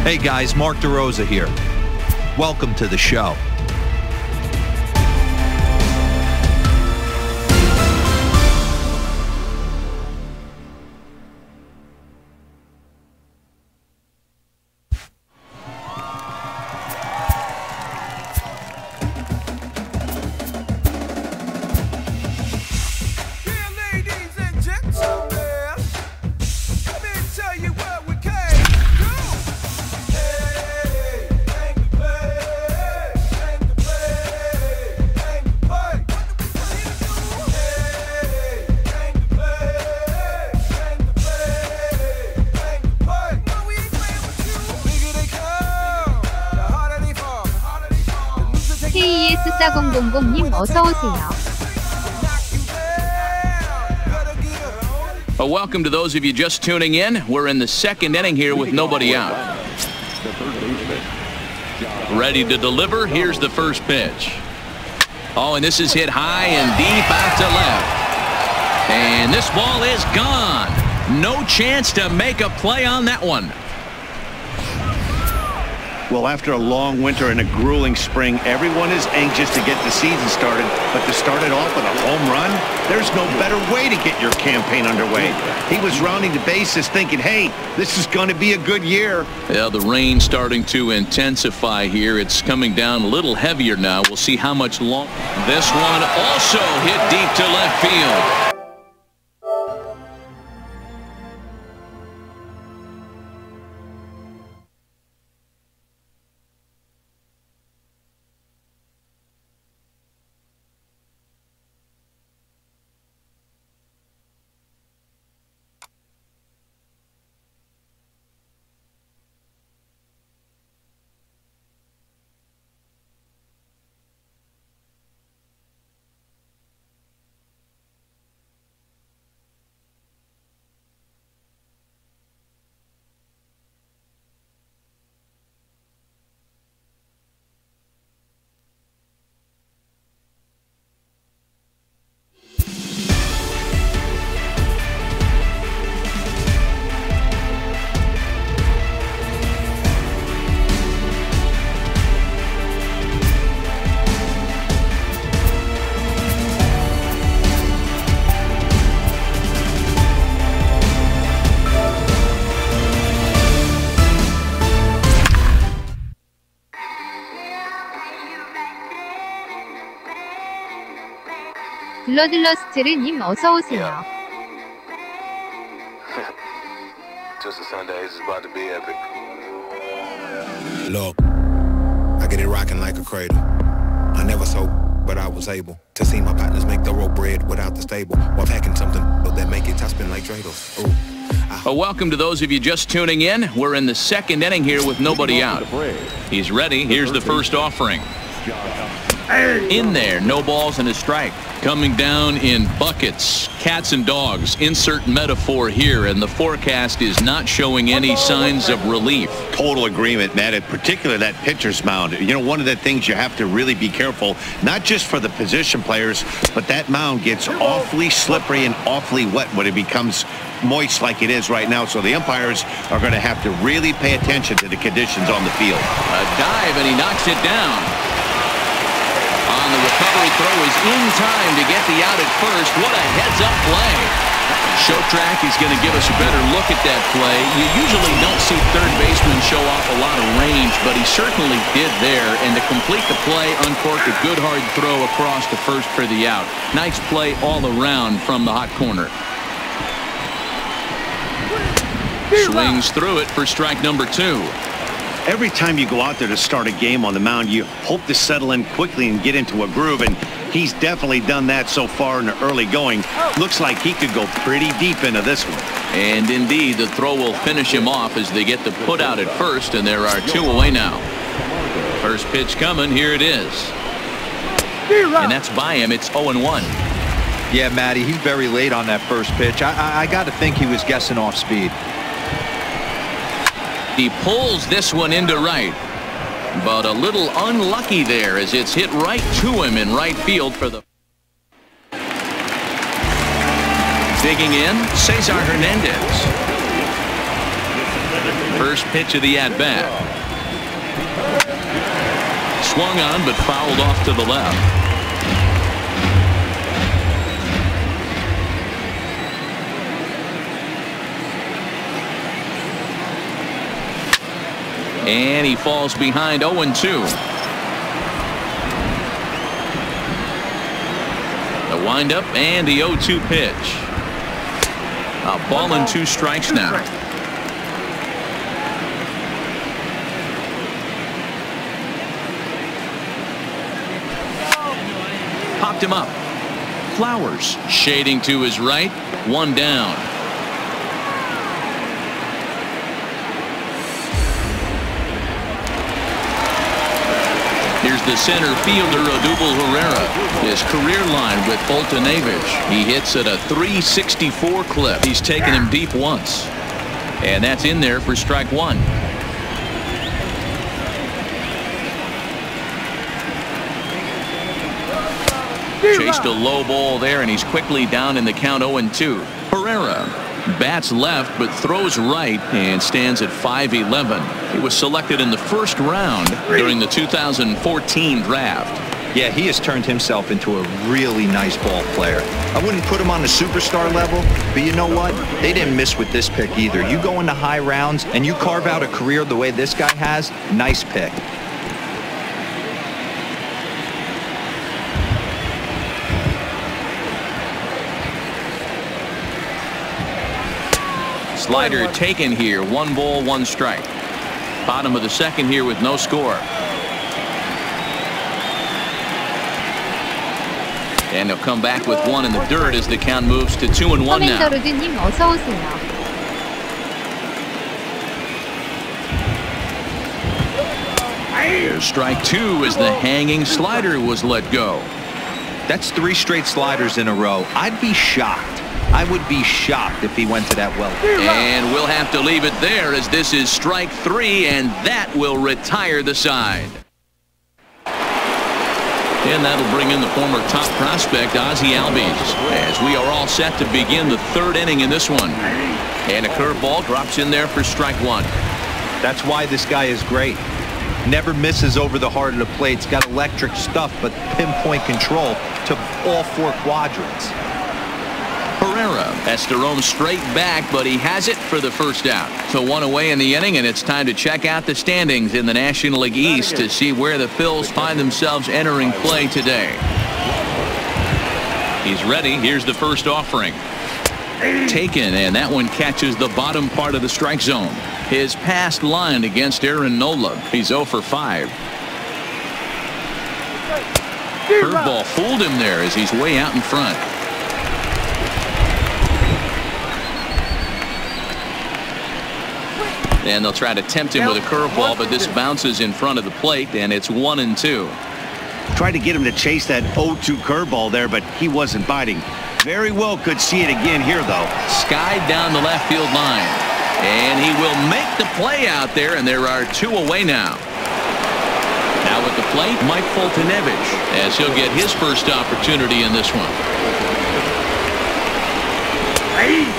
Hey guys, Mark DeRosa here. Welcome to the show. KES4000님 어서오세요. Welcome to those of you just tuning in. We're in the second inning here with nobody out. Ready to deliver. Here's the first pitch. Oh, and this is hit high and deep out to left. And this ball is gone. No chance to make a play on that one. Well, after a long winter and a grueling spring, everyone is anxious to get the season started. But to start it off with a home run, there's no better way to get your campaign underway. He was rounding the bases thinking, hey, this is going to be a good year. Yeah, the rain starting to intensify here. It's coming down a little heavier now. We'll see how much longer. This one also hit deep to left field. 블러들러스트르님 어서오세요. Twisted Sundays is about to be epic. Look, I get it rocking like a cradle. I never sold, but I was able to see my partners make thorough bread without the stable while packing something that make it top spin like dreidels. Welcome to those of you just tuning in. We're in the second inning here with nobody out. He's ready. Here's the first offering. In there, no balls and a strike. Coming down in buckets, cats and dogs. Insert metaphor here, and the forecast is not showing any signs of relief. Total agreement, Matt. In particular, that pitcher's mound. You know, one of the things you have to really be careful, not just for the position players, but that mound gets awfully slippery and awfully wet when it becomes moist like it is right now. So the umpires are going to have to really pay attention to the conditions on the field. A dive, and he knocks it down. The recovery throw is in time to get the out at first. What a heads-up play. Show Track is going to give us a better look at that play. You usually don't see third baseman show off a lot of range, but he certainly did there. And to complete the play, uncorked a good hard throw across to first for the out. Nice play all around from the hot corner. Swings through it for strike number 2. Every time you go out there to start a game on the mound, you hope to settle in quickly and get into a groove, and he's definitely done that so far in the early going. Looks like he could go pretty deep into this one. And indeed, the throw will finish him off as they get the put out at first, and there are 2 away now. First pitch coming, here it is. And that's by him. It's 0-1. Yeah, Matty, he's very late on that first pitch. I got to think he was guessing off speed. He pulls this one into right, but a little unlucky there as it's hit right to him in right field for the. Digging in, Cesar Hernandez. First first pitch of the at-bat. Swung on but fouled off to the left. And he falls behind 0-2. The windup and the 0-2 pitch. A ball and 2 strikes now. Popped him up. Flowers shading to his right. 1 down. Here's the center fielder, Odubel Herrera. His career line with Foltynewicz. He hits at a .364 clip. He's taken him deep once. And that's in there for strike 1. Chased a low ball there, and he's quickly down in the count 0-2. Herrera bats left but throws right and stands at 5'11". He was selected in the first round during the 2014 draft. Yeah, he has turned himself into a really nice ball player. I wouldn't put him on the superstar level, but you know what? They didn't miss with this pick either. You go into high rounds and you carve out a career the way this guy has, nice pick. Slider taken here. 1 ball, 1 strike. Bottom of the second here with no score. And he'll come back with 1 in the dirt as the count moves to 2-1 now. 커맨더로드님 어서 오세요. Here's strike 2 as the hanging slider was let go. That's 3 straight sliders in a row. I'd be shocked. I would be shocked if he went to that well. And we'll have to leave it there as this is strike 3, and that will retire the side. And that'll bring in the former top prospect, Ozzie Albies, as we are all set to begin the 3rd inning in this one. And a curveball drops in there for strike 1. That's why this guy is great. Never misses over the heart of the plate. He's got electric stuff, but pinpoint control to all 4 quadrants. Herrera has to roam straight back, but he has it for the first out. So 1 away in the inning, and it's time to check out the standings in the National League East to see where the Phils find themselves entering play today. He's ready. Here's the first offering. Taken, and that one catches the bottom part of the strike zone. His past line against Aaron Nola. He's 0 for 5. Curveball fooled him there as he's way out in front. And they'll try to tempt him with a curveball, but this bounces in front of the plate, and it's 1-2. Tried to get him to chase that 0-2 curveball there, but he wasn't biting. Very well could see it again here, though. Skied down the left field line. And he will make the play out there, and there are 2 away now. Now at the plate, Mike Foltynewicz, as he'll get his first opportunity in this one.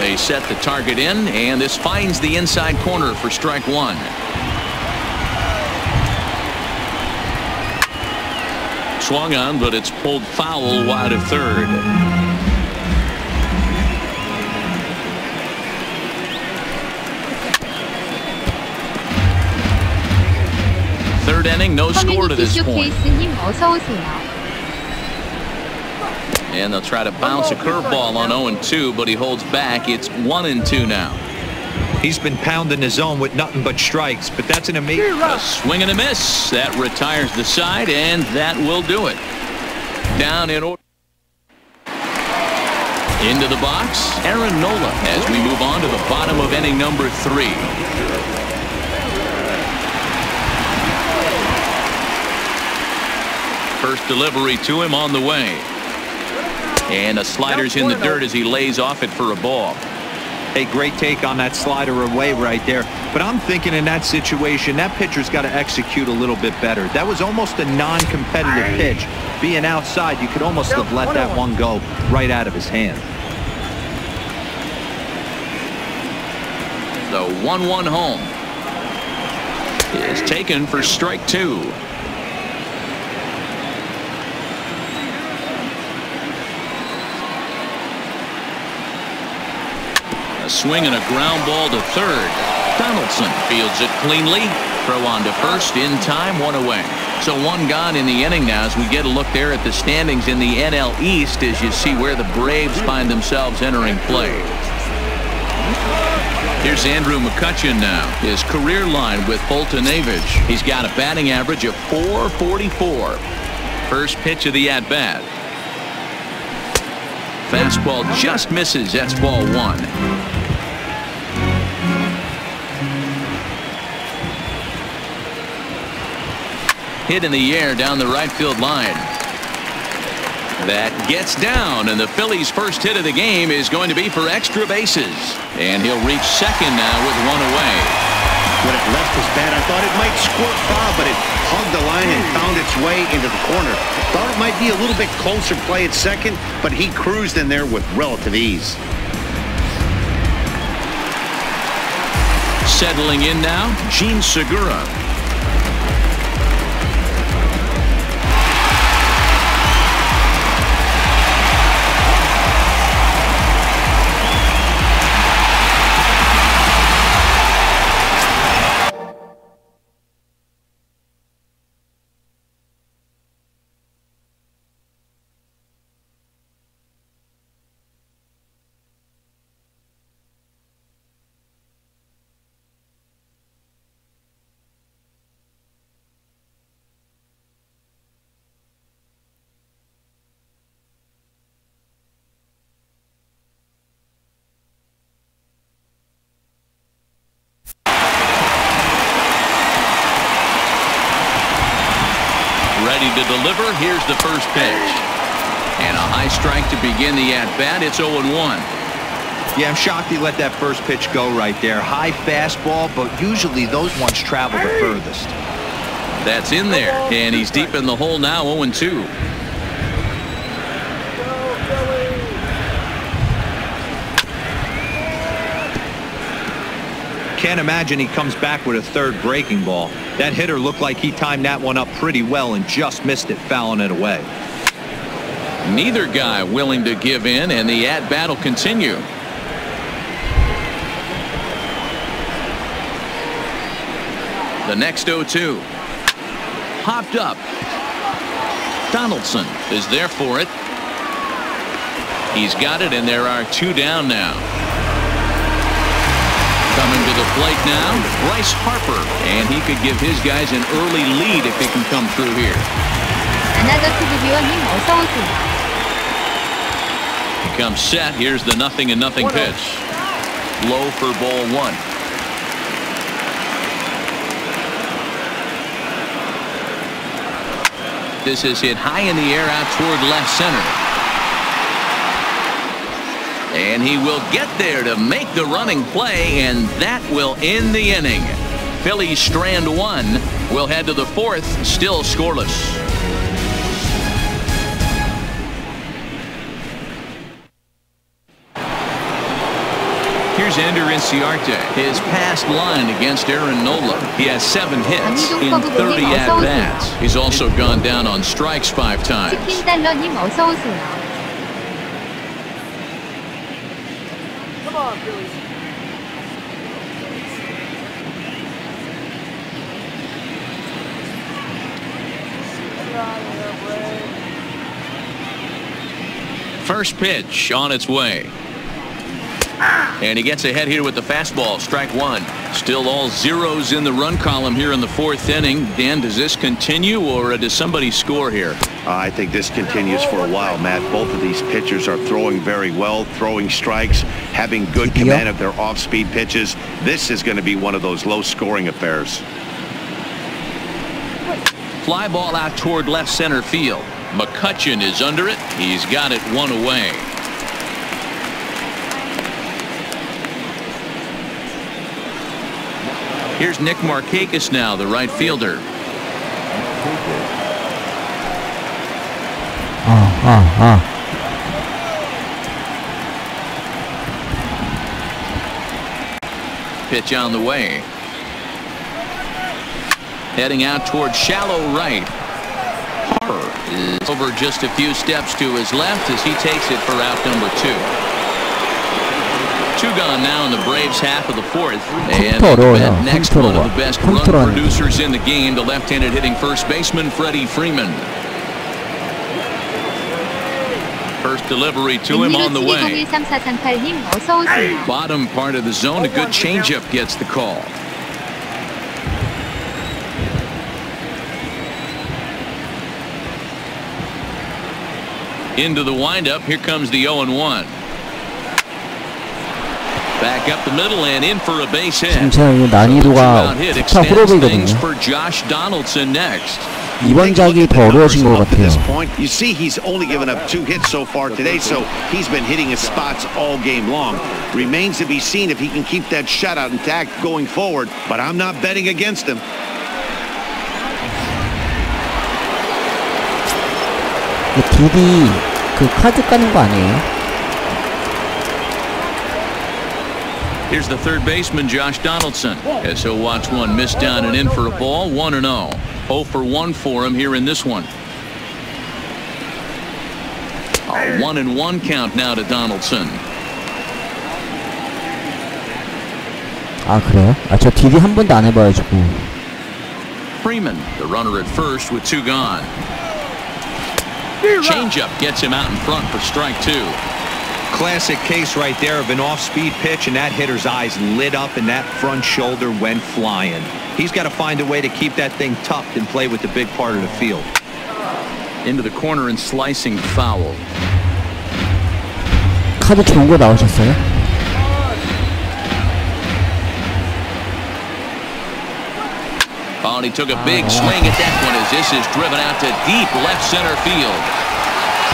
They set the target in, and this finds the inside corner for strike 1. Swung on, but it's pulled foul wide of third. Third inning, no score to this point. 커뮤니티쇼 어서 오세요. And they'll try to bounce a curveball on 0-2, but he holds back. It's 1-2 now. He's been pounding the zone with nothing but strikes, but that's an amazing... A swing and a miss. That retires the side, and that will do it. Down in order. Into the box, Aaron Nola, as we move on to the bottom of inning number 3. First delivery to him on the way. And a slider's in the dirt as he lays off it for a ball. A great take on that slider away right there. But I'm thinking in that situation, that pitcher's got to execute a little bit better. That was almost a non-competitive pitch. Being outside, you could almost have let that one go right out of his hand. The 1-1 home. is taken for strike 2. A swing and a ground ball to third. Donaldson fields it cleanly. Throw on to first in time, 1 away. So 1 gone in the inning now as we get a look there at the standings in the NL East as you see where the Braves find themselves entering play. Here's Andrew McCutchen now. His career line with Fulton Avage. He's got a batting average of .444. First pitch of the at-bat. Fastball just misses. That's ball 1. Hit in the air down the right field line. That gets down, and the Phillies' first hit of the game is going to be for extra bases. And he'll reach second now with 1 away. When it left his bat, I thought it might squirt foul, but it hugged the line and found its way into the corner. Thought it might be a little bit closer play at second, but he cruised in there with relative ease. Settling in now, Gene Segura. Ready to deliver. Here's the first pitch. And a high strike to begin the at-bat. It's 0-1. Yeah, I'm shocked he let that first pitch go right there. High fastball, but usually those ones travel the furthest. That's in there. And he's deep in the hole now, 0-2. Can't imagine he comes back with a third breaking ball. That hitter looked like he timed that one up pretty well and just missed it, fouling it away. Neither guy willing to give in, and the at-bat will continue. The next 0-2. Popped up. Donaldson is there for it. He's got it, and there are 2 down now. Coming to the plate now, Bryce Harper, and he could give his guys an early lead if he can come through here. He comes set. Here's the 0-0 pitch. Low for ball 1. This is hit high in the air out toward left center. And he will get there to make the running play, and that will end the inning. Phillies strand 1. We'll head to the 4th, still scoreless. Here's Ender Inciarte. His past line against Aaron Nola. He has 7 hits in 30 at-bats. He's also gone down on strikes 5 times. 치킨달러님 어서 오세요. First pitch on its way. And he gets ahead here with the fastball. Strike 1. Still all zeros in the run column here in the 4th inning. Dan, does this continue, or does somebody score here? I think this continues for a while, Matt. Both of these pitchers are throwing very well, throwing strikes, having good command of their off-speed pitches. This is going to be one of those low-scoring affairs. Fly ball out toward left center field. McCutchen is under it. He's got it 1 away. Here's Nick Markakis now, the right fielder. Pitch on the way. heading out towards shallow right. Harper is over just a few steps to his left as he takes it for out number 2. 2 gone now in the Braves half of the 4th. And that next one of the best run producers in the game, the left-handed hitting first baseman Freddie Freeman. First delivery to him on the way. Bottom part of the zone, a good changeup gets the call. Into the windup, here comes the 0-1. Back up the middle and in for a base hit. 난이도가 스타 프로브이거든요. For Josh Donaldson next. 이번 작이 더 어려워진 것 같아요. You see, he's only given up 2 hits so far today, so he's been hitting his spots all game long. Remains to be seen if he can keep that shutout intact going forward, but I'm not betting against him. 디디 그 카드 까는 거 아니에요? Here's the third baseman, Josh Donaldson, as he'll watch one miss down and in for a ball. 1-0. 0 for 1 for him here in this one. A 1-1 count now to Donaldson. 아 그래요? 아 저 디디 한 번도 안 해봐가지고. Freeman, the runner at first with 2 gone. Changeup gets him out in front for strike 2. Classic case right there of an off-speed pitch, and that hitter's eyes lit up and that front shoulder went flying. He's got to find a way to keep that thing tucked and play with the big part of the field. Into the corner and slicing foul. 카드 좋은 거 나오셨어요? Oh, and he took a big swing at that one as this is driven out to deep left center field.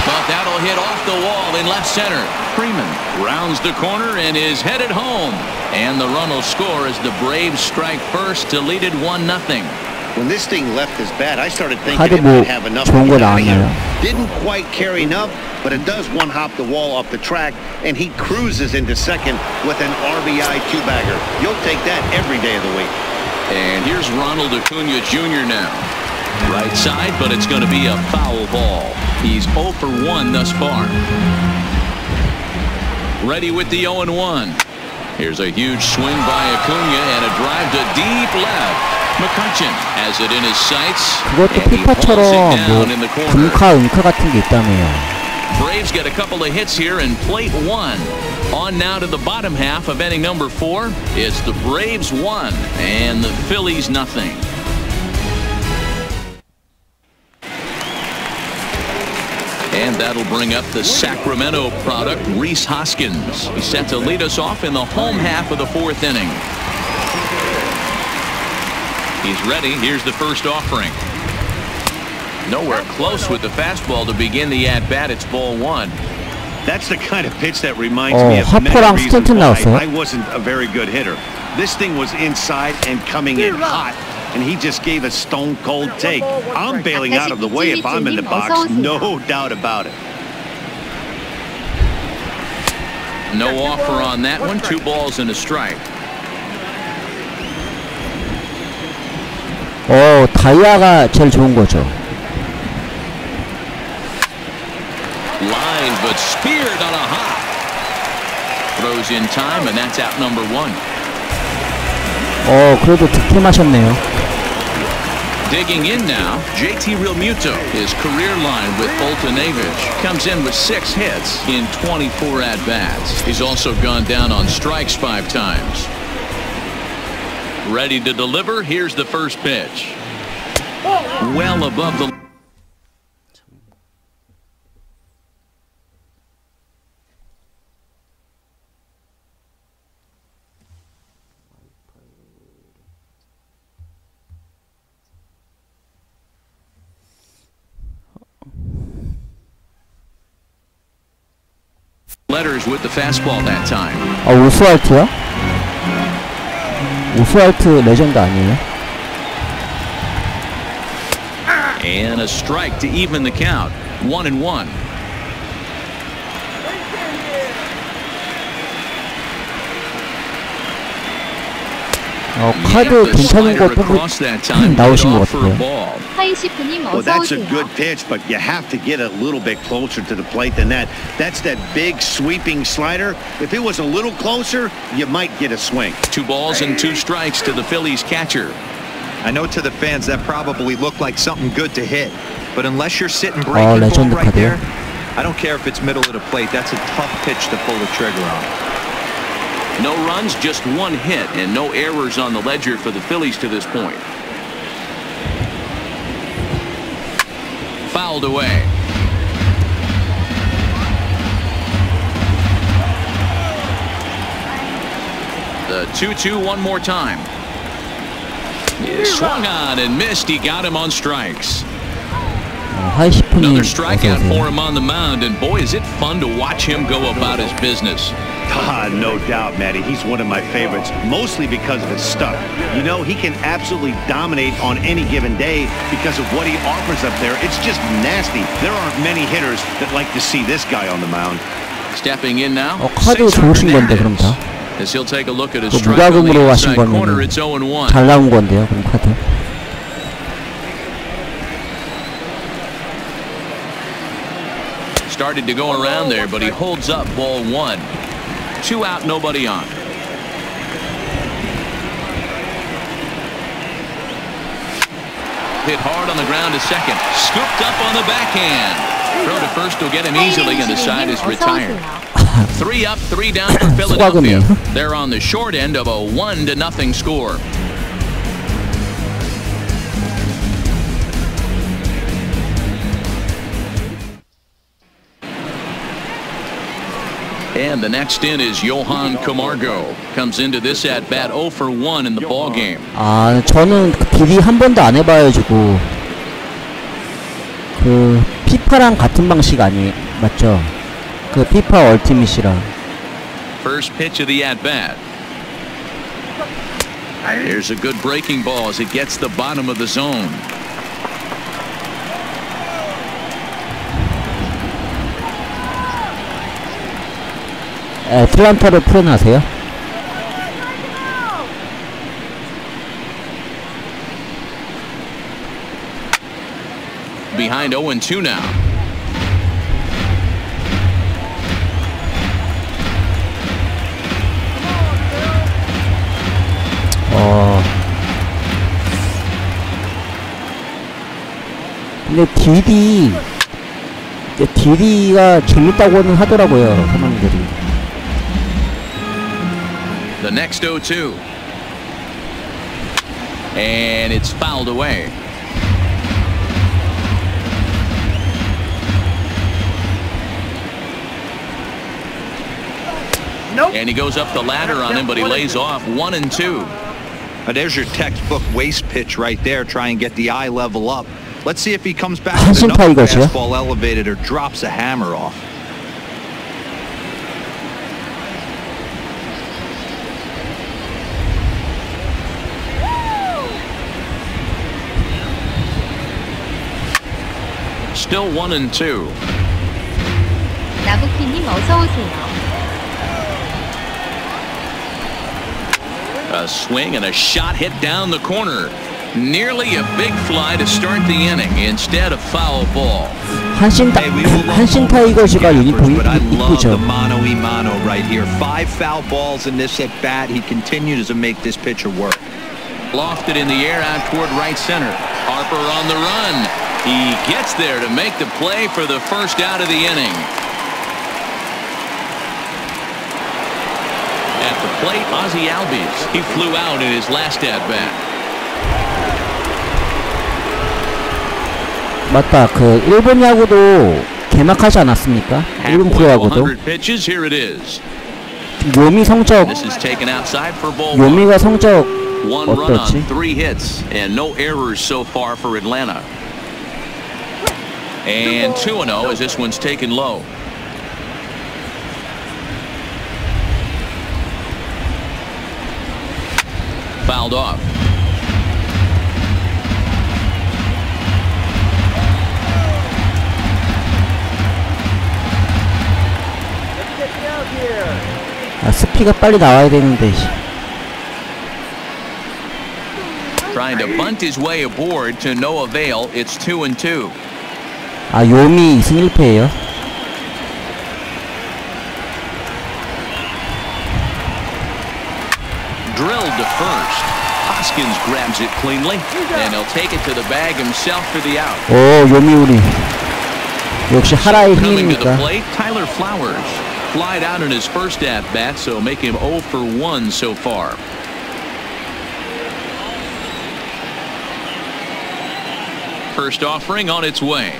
But that'll hit off the wall in left center. Freeman rounds the corner and is headed home. And the run will score as the Braves strike first to lead it 1-0. When this thing left his bat, I started thinking it might have enough to get out of here. Didn't quite carry enough, but it does one-hop the wall off the track, and he cruises into second with an RBI 2-bagger. You'll take that every day of the week. And here's Ronald Acuna Jr. now. Right side, but it's going to be a foul ball. He's 0 for 1 thus far. Ready with the 0-1. Here's a huge swing by Acuna and a drive to deep left. McCutchen has it in his sights. 그것도 피파처럼 뭐 금카 은카 같은 게 있다며요. Braves get a couple of hits here in plate 1. On now to the bottom half of inning number 4. It's the Braves 1 and the Phillies 0. And that'll bring up the Sacramento product, Rhys Hoskins. He's set to lead us off in the home half of the 4th inning. He's ready. Here's the first offering. Nowhere close with the fastball to begin the at-bat. It's ball 1. That's the kind of pitch that reminds me of many reasons why I wasn't a very good hitter. This thing was inside and coming in hot, and he just gave a stone-cold take. I'm bailing out of the way if I'm in the box, no doubt about it. No offer on that one. 2 balls and a strike. 다이아가 제일 좋은 거죠. Line, but speared on a hop. Throws in time, and that's out number 1. 그래도 득점하셨네요. Digging in now, JT Realmuto. His career line with Boltonevich comes in with 6 hits in 24 at-bats. He's also gone down on strikes 5 times. Ready to deliver. Here's the first pitch. Well above the... letters with the fastball that time. 오스왈트요? 오스왈트 레전드 아니에요? And a strike to even the count. 1-1. 카드 괜찮은 거 뽑을 나오신 것 같아요. 하이시프님 Well, that's a 어서오세요. good pitch, but you have to get a little bit closer to the plate than that. That's that big sweeping slider. If it was a little closer, you might get a swing. 2 balls and 2 strikes to the Phillies catcher. I know to the fans that probably looked like something good to hit, but unless you're sitting breaking ball right there, I don't care if it's middle of the plate. That's a tough pitch to pull the trigger on. No runs, just 1 hit, and no errors on the ledger for the Phillies to this point. Fouled away. The 2-2 one more time. He swung on and missed. He got him on strikes. Another strikeout for him on the mound, and boy, is it fun to watch him go about his business. No doubt, Matty. He's one of my favorites, mostly because of his stuff. You know, he can absolutely dominate on any given day because of what he offers up there. It's just nasty. There aren't many hitters that like to see this guy on the mound. Stepping in now. 카드 좋으신 건데 그럼 다. As he'll take a look at his 그 strike on the 무과금으로 하신 outside corner, 거는 it's 0-1. 잘 나온 건데요, 그럼 카드. Started to go around there, but he holds up ball 1. 2 out, nobody on. Hit hard on the ground to second. Scooped up on the backhand. Throw to first will get him easily, and the side is retired. 3 up, 3 down for Philadelphia. They're on the short end of a 1-0 score. And the next in is Johan Camargo. Comes into this at bat 0 for 1 in the ball game. 아, 저는 그 비리 한 번도 안 해봐가지고 그 피파랑 같은 방식 아니 맞죠? 그 피파 얼티밋이랑. First pitch of the at bat. Here's a good breaking ball as it gets the bottom of the zone. 애틀란타로 풀어나세요? Behind 0-2 now. 근데 DD가 재밌다고는 하더라고요, 사람들이. The next 0-2. And it's fouled away. Nope. And he goes up the ladder on him, but he lays off 1-2. There's your textbook waste pitch right there. Try and get the eye level up. Let's see if he comes back with another fastball elevated or drops a hammer off. Still 1-2. 나부키님 어서 오세요. A swing and a shot hit down the corner. Nearly a big fly to start the inning instead of foul ball. 한신 타이거즈가 유니폼이 이쁘죠. The mano right here. 5 foul balls in this at bat. He continues to make this pitcher work. Lofted in the air out toward right center. Harper on the run. He gets there to make the play for the first out of the inning. At the plate, Ozzie Albies. He flew out in his last at bat. 맞다. 그 일본 야구도 개막하지 않았습니까? 일본 프로야구도. 요미 성적 요미가 성적 어떻지? 3 hits and no errors so far for Atlanta. And 2-0 as this one's taken low. Fouled off. 아, 스피가 빨리 나와야 되는데. Trying to bunt his way aboard to no avail. It's 2-2. 아, 요미 2승 1패예요. Drilled to first. Hoskins grabs it cleanly, and he'll take it to the bag himself for the out. 오, 요미우리. 역시 하라의 Coming to the 힘이니까. plate, Tyler Flowers. Flied out in his first at-bat, so make him 0 for 1 so far. First offering on its way.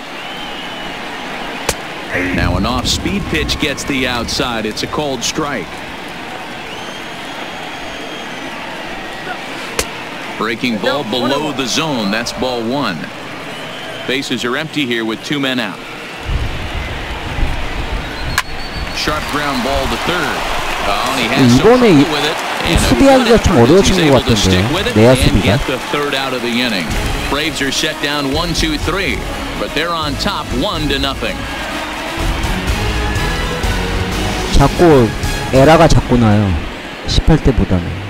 Now an off-speed pitch gets the outside. It's a called strike. Breaking ball below the zone. That's ball 1. Bases are empty here with 2 men out. Sharp ground ball to third. And he has some trouble with it. And 수비하기가 좀 어려워진 he's 것 able to 같은데, stick with it 내야 and 수비가. get the third out of the inning. Braves are set down 1-2-3, but they're on top 1-0. 자꾸 에라가 자꾸 나요. 18때보다는.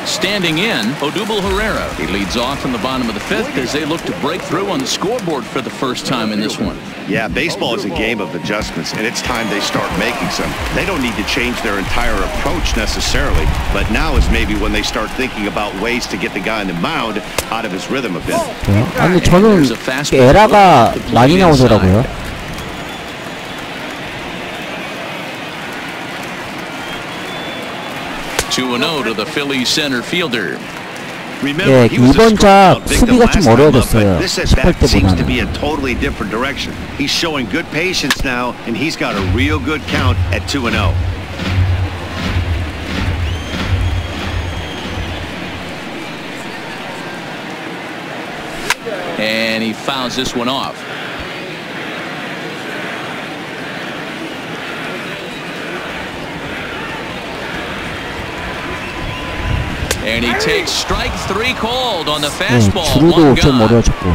Standing in, Odubel Herrera. He leads off in the bottom of the 5th as they look to break through on the scoreboard for the first time in this one. Yeah, baseball is a game of adjustments, and it's time they start making some. They don't need to change their entire approach necessarily, but now is maybe when they start thinking about ways to get the guy on the mound out of his rhythm a bit. 아니, 저는 에라가 많이 나오더라고요. 2-0 to the Phillies center fielder. 예, 이번 작 수비가 좀 어려워졌어요. This at bat seems to be 할 a totally different direction. He's showing good patience now, and he's got a real good count at 2-0. And he fouls this one off. And he takes strike 3 called on the fastball. 주루도 좀 어려워졌고.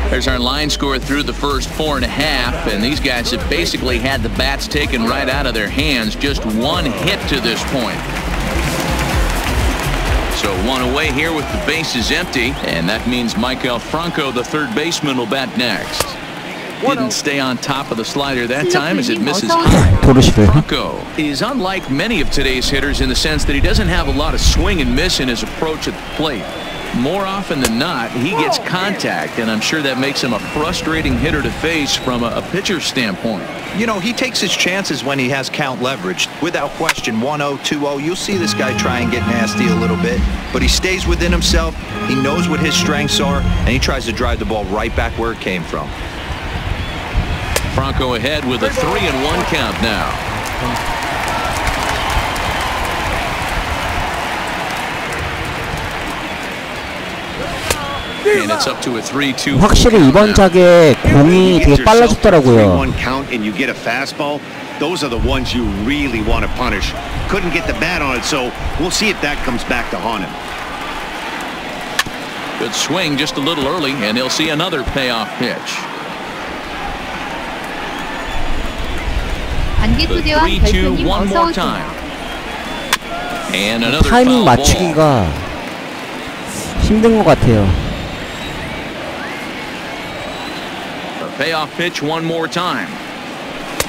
There's our line score through the first 4.5, and these guys have basically had the bats taken right out of their hands. Just 1 hit to this point. So 1 away here with the bases empty, and that means Michael Franco, the third baseman, will bat next. Didn't stay on top of the slider that time as it misses high. Franco is unlike many of today's hitters in the sense that he doesn't have a lot of swing and miss in his approach at the plate. More often than not, he gets contact, and I'm sure that makes him a frustrating hitter to face from a pitcher's standpoint. You know, he takes his chances when he has count leverage. Without question, 1-0, 2-0, you'll see this guy try and get nasty a little bit, but he stays within himself, he knows what his strengths are, and he tries to drive the ball right back where it came from. Franco ahead with a 3-1 count now. And it's up to a 3-2. 확실히 이번 작에 공이 되게 빨라졌더라고요. 3-1 count and you get a fastball. Those are the ones you really want to punish. Couldn't get the bat on it, so we'll see if that comes back to haunt him. Good swing just a little early, and he'll see another payoff pitch. 안개투대왕 별표님 어서오세요. And another 타이밍 맞추기가 힘든 것 같아요. A payoff pitch one more time.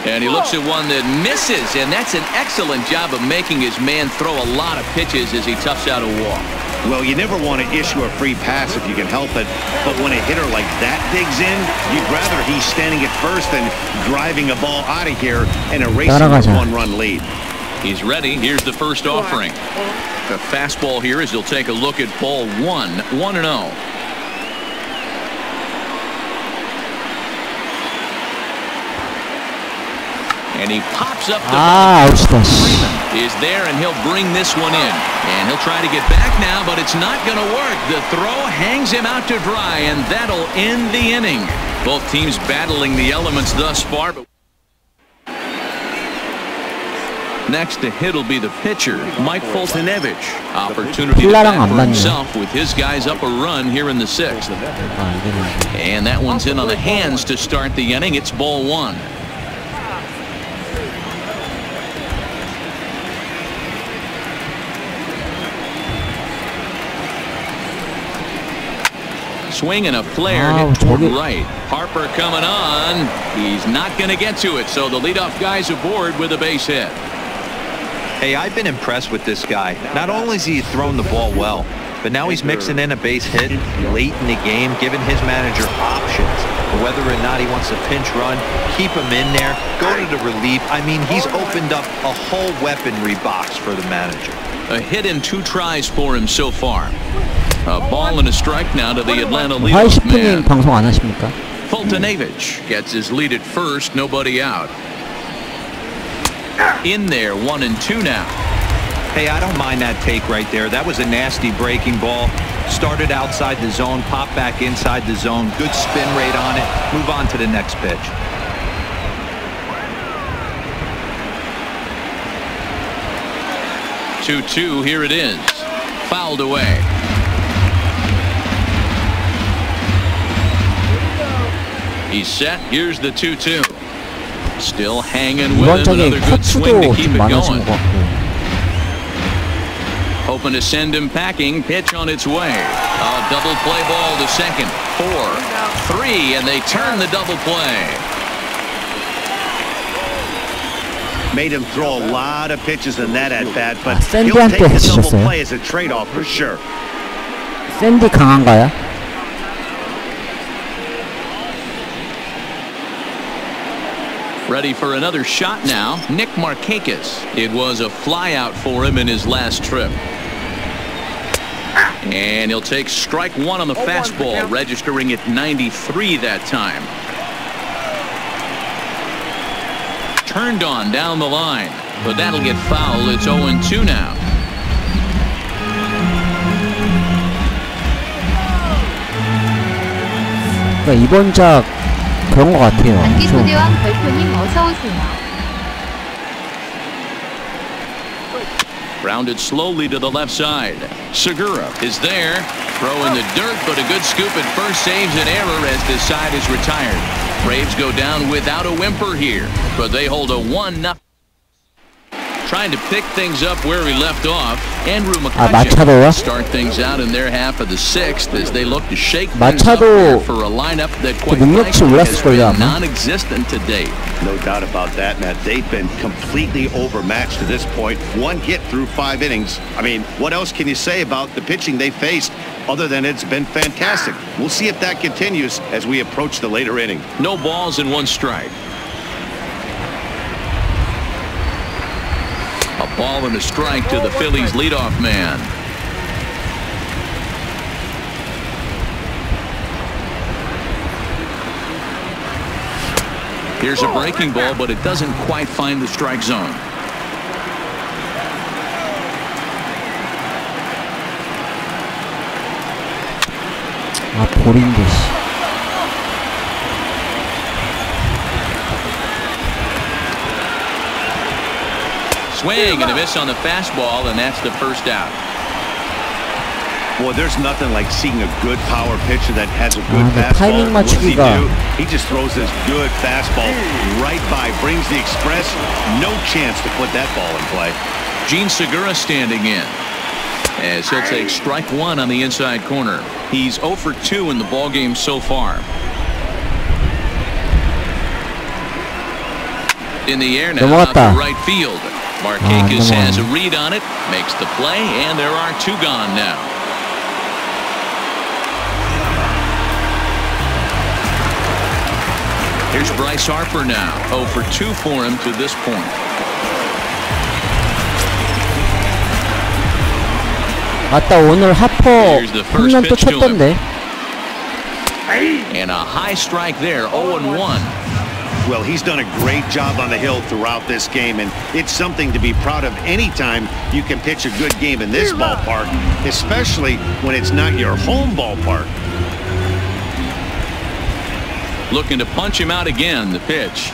And he looks at one that misses, and that's an excellent job of making his man throw a lot of pitches as he toughs out a walk. Well, you never want to issue a free pass if you can help it, but when a hitter like that digs in, you'd rather he's standing at first than driving a ball out of here and erasing a one-run lead. He's ready. Here's the first offering. The fastball here as he'll take a look at ball 1, 1-0. And he pops up the Freeman is there, and he'll bring this one in. And he'll try to get back now, but it's not going to work. The throw hangs him out to dry, and that'll end the inning. Both teams battling the elements thus far. But next to hit will be the pitcher, Mike Foltynewicz. Opportunity to bat for himself with his guys up a run here in the 6th. And that one's in on the hands to start the inning. It's ball 1. Swing and a flare hit toward right. Harper coming on. He's not going to get to it, so the leadoff guy's aboard with a base hit. Hey, I've been impressed with this guy. Not only has he thrown the ball well, but now he's mixing in a base hit late in the game, giving his manager options. Whether or not he wants to pinch run, keep him in there, go to the relief. I mean, he's opened up a whole weaponry box for the manager. A hit in 2 tries for him so far. A ball and a strike now to the Atlanta leadoff man. 방송 안 하십니까? Fultonavich gets his lead at first, nobody out. In there, 1-2 now. Hey, I don't mind that take right there. That was a nasty breaking ball. Started outside the zone, popped back inside the zone. Good spin rate on it. Move on to the next pitch. Two, here it is. Fouled away. He's set. Here's the 2-2. Still hanging with him. Another good swing to keep it going. Hoping to send him packing. Pitch on its way. A double play ball to second. 4-3, and they turn the double play. Made him throw a lot of pitches in that at bat, but he'll take the double play as a trade-off for sure. 샌디 강한가요? Ready for another shot now. Nick Markakis. It was a flyout for him in his last trip. And he'll take strike 1 on the fastball, registering at 93 that time. Turned on down the line, but that'll get fouled. It's 0-2 now. 그러니까 이번 작 그런 것 같아요. 안기소대왕 별표님 어서 오세요. Rounded slowly to the left side. Segura is there. Throw in the dirt, but a good scoop at first saves an error as this side is retired. Braves go down without a whimper here, but they hold a 1-0. Trying to pick things up where we left off. Andrew McCutcheon start things out in their half of the 6th as they look to shake things up for a lineup that quite frankly has been non-existent to date. No doubt about that, Matt. They've been completely overmatched to this point. 1 hit through 5 innings. I mean, what else can you say about the pitching they faced other than it's been fantastic? We'll see if that continues as we approach the later inning. No balls and 1 strike. A ball and a strike to the Phillies leadoff man. Here's a breaking ball, but it doesn't quite find the strike zone. 아, 볼인데. Swing and a miss on the fastball, and that's the first out. Well, there's nothing like seeing a good power pitcher that has a good fastball. 타이밍 What does he 맞추기가. do? He just throws this good fastball right by, brings the express. No chance to put that ball in play. Gene Segura standing in as he'll take strike 1 on the inside corner. He's 0 for 2 in the ballgame so far. In the air now out to right field. Markakis has a read on it, makes the play, and there are 2 gone now. Here's Bryce Harper now. 0 for 2 for him to this point. 맞다, 오늘 하퍼 홈런 또 쳤던데. And a high strike there, 0-1. Well, he's done a great job on the hill throughout this game, and it's something to be proud of anytime you can pitch a good game in this ballpark, especially when it's not your home ballpark. Looking to punch him out again, the pitch.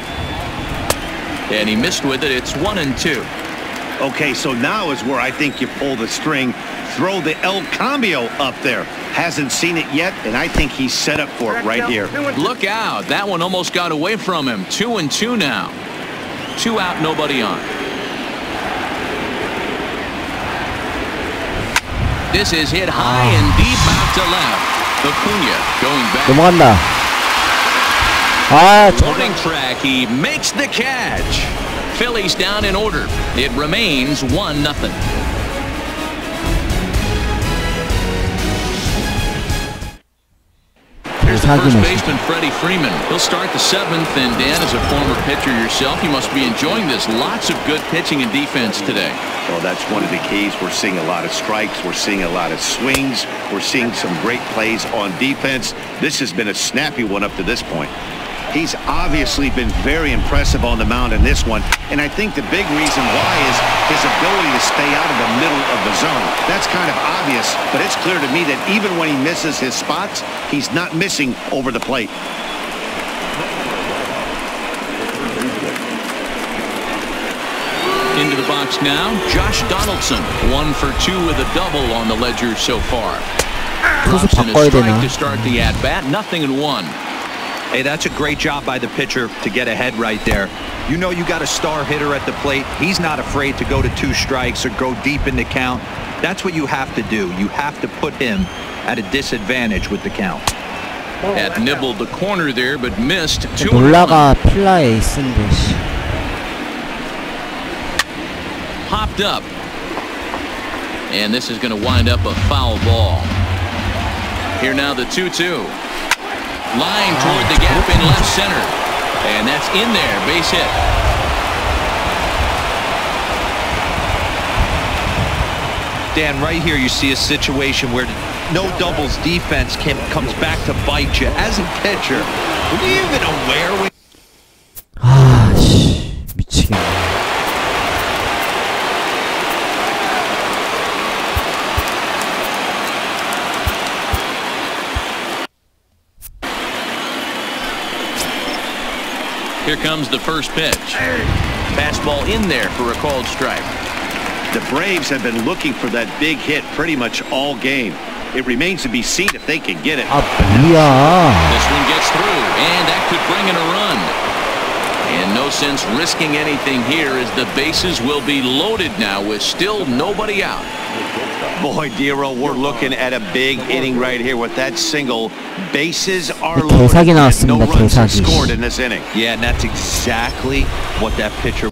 And he missed with it. It's 1-2. Okay, so now is where I think you pull the string. Throw the El Cambio up there. Hasn't seen it yet, and I think he's set up for it right here. Look out. That one almost got away from him. 2-2 now. 2 out, nobody on. This is hit high and deep out to left. Acuna going back. 넘어간다. 아, Warning track. He makes the catch. Phillies down in order. It remains 1-0. Here's the first baseman, Freddie Freeman. He'll start the 7th, and Dan, as a former pitcher yourself, you must be enjoying this. Lots of good pitching and defense today. Well, that's one of the keys. We're seeing a lot of strikes. We're seeing a lot of swings. We're seeing some great plays on defense. This has been a snappy one up to this point. He's obviously been very impressive on the mound in this one, and I think the big reason why is his ability to stay out of the middle of the zone. That's kind of obvious, but it's clear to me that even when he misses his spots, he's not missing over the plate. Into the box now, Josh Donaldson, 1 for 2 with a double on the ledger so far. Drops in a strike to start the at-bat, 0-1. Hey, that's a great job by the pitcher to get ahead right there. You know you got a star hitter at the plate. He's not afraid to go to 2 strikes or go deep in the count. That's what you have to do. You have to put him at a disadvantage with the count. Had nibbled the corner there, but missed. 놀라가 필라의 에이스인데. Popped up. And this is going to wind up a foul ball. Here now the 2-2. Line toward the gap in left center. And that's in there. Base hit. Dan, right here you see a situation where no doubles defense comes back to bite you. As a pitcher, were you even aware? 아, 씨, 미치겠네. Here comes the first pitch. Fastball in there for a called strike. The Braves have been looking for that big hit pretty much all game. It remains to be seen if they can get it. 아, 뭐야. This one gets through, and that could bring in a run. And no sense risking anything here, as the bases will be loaded now with still nobody out. Boy, Dero, we're looking at a big inning right here with that single. Bases are loaded. No runs scored in this inning. Yeah, and that's exactly what that pitcher.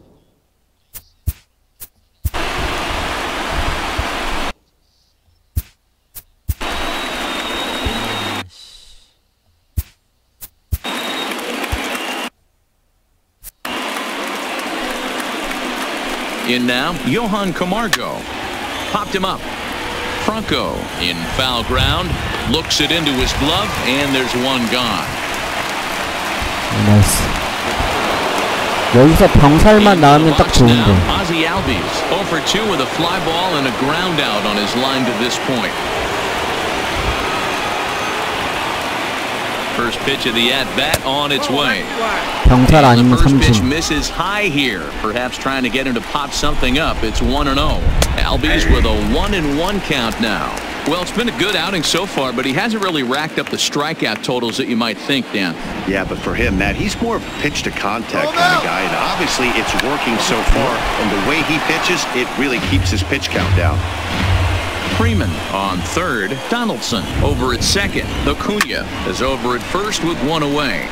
In now, Johan Camargo. Popped him up. Franco in foul ground. Looks it into his glove, and there's one gone. 나이스. 여기서 병살만 나오면 딱 좋은데. Ozzie Albies 0 for 2 with a fly ball and a ground out on his line to this point. First pitch of the at-bat on its way. 병살 아니면 the first pitch 삼진. misses high here, perhaps trying to get him to pop something up. It's 1-0. Albies with a 1-1 count now. Well, it's been a good outing so far, but he hasn't really racked up the strikeout totals that you might think, Dan. Yeah, but for him, Matt, he's more of a pitch-to-contact kind of guy, and obviously it's working so far, and the way he pitches, it really keeps his pitch count down. Freeman on third. Donaldson over at second. Acuna is over at first with one away.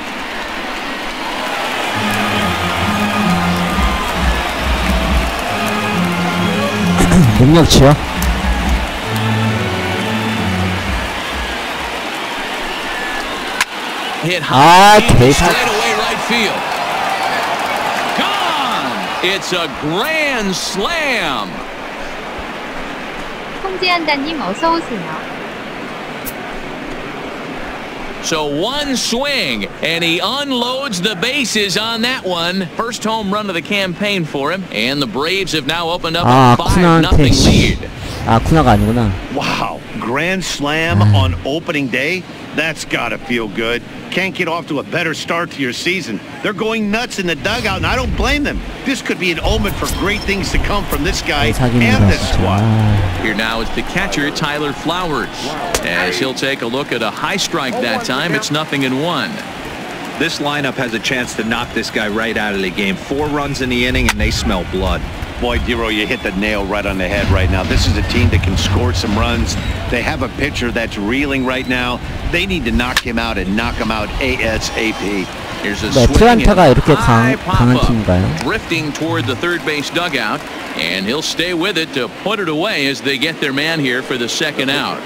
능력치요? Hit high 대박. straight away right field. Gone. It's a grand slam. 홍지한다님 어서 오세요. So one swing, and he unloads the bases on that one. First home run of the campaign for him, and the Braves have now opened up a 5-0 lead. 아쿠나가 아니구나. Wow, grand slam on opening day? That's gotta feel good. Can't get off to a better start to your season. They're going nuts in the dugout, and I don't blame them. This could be an omen for great things to come from this guy and this squad. Here now is the catcher, Tyler Flowers. As he'll take a look at a high strike that time, it's 0-1. This lineup has a chance to knock this guy right out of the game. 4 runs in the inning, and they smell blood. Boy, Dero, you hit the nail right on the head right now. This is a team that can score some runs. They have a pitcher that's reeling right now. They need to knock him out and knock him out ASAP. Here's a 네, 트란타가 이렇게 강한 팀인가요? Drifting toward the third base dugout, and he'll stay with it to put it away as they get their man here for the second out.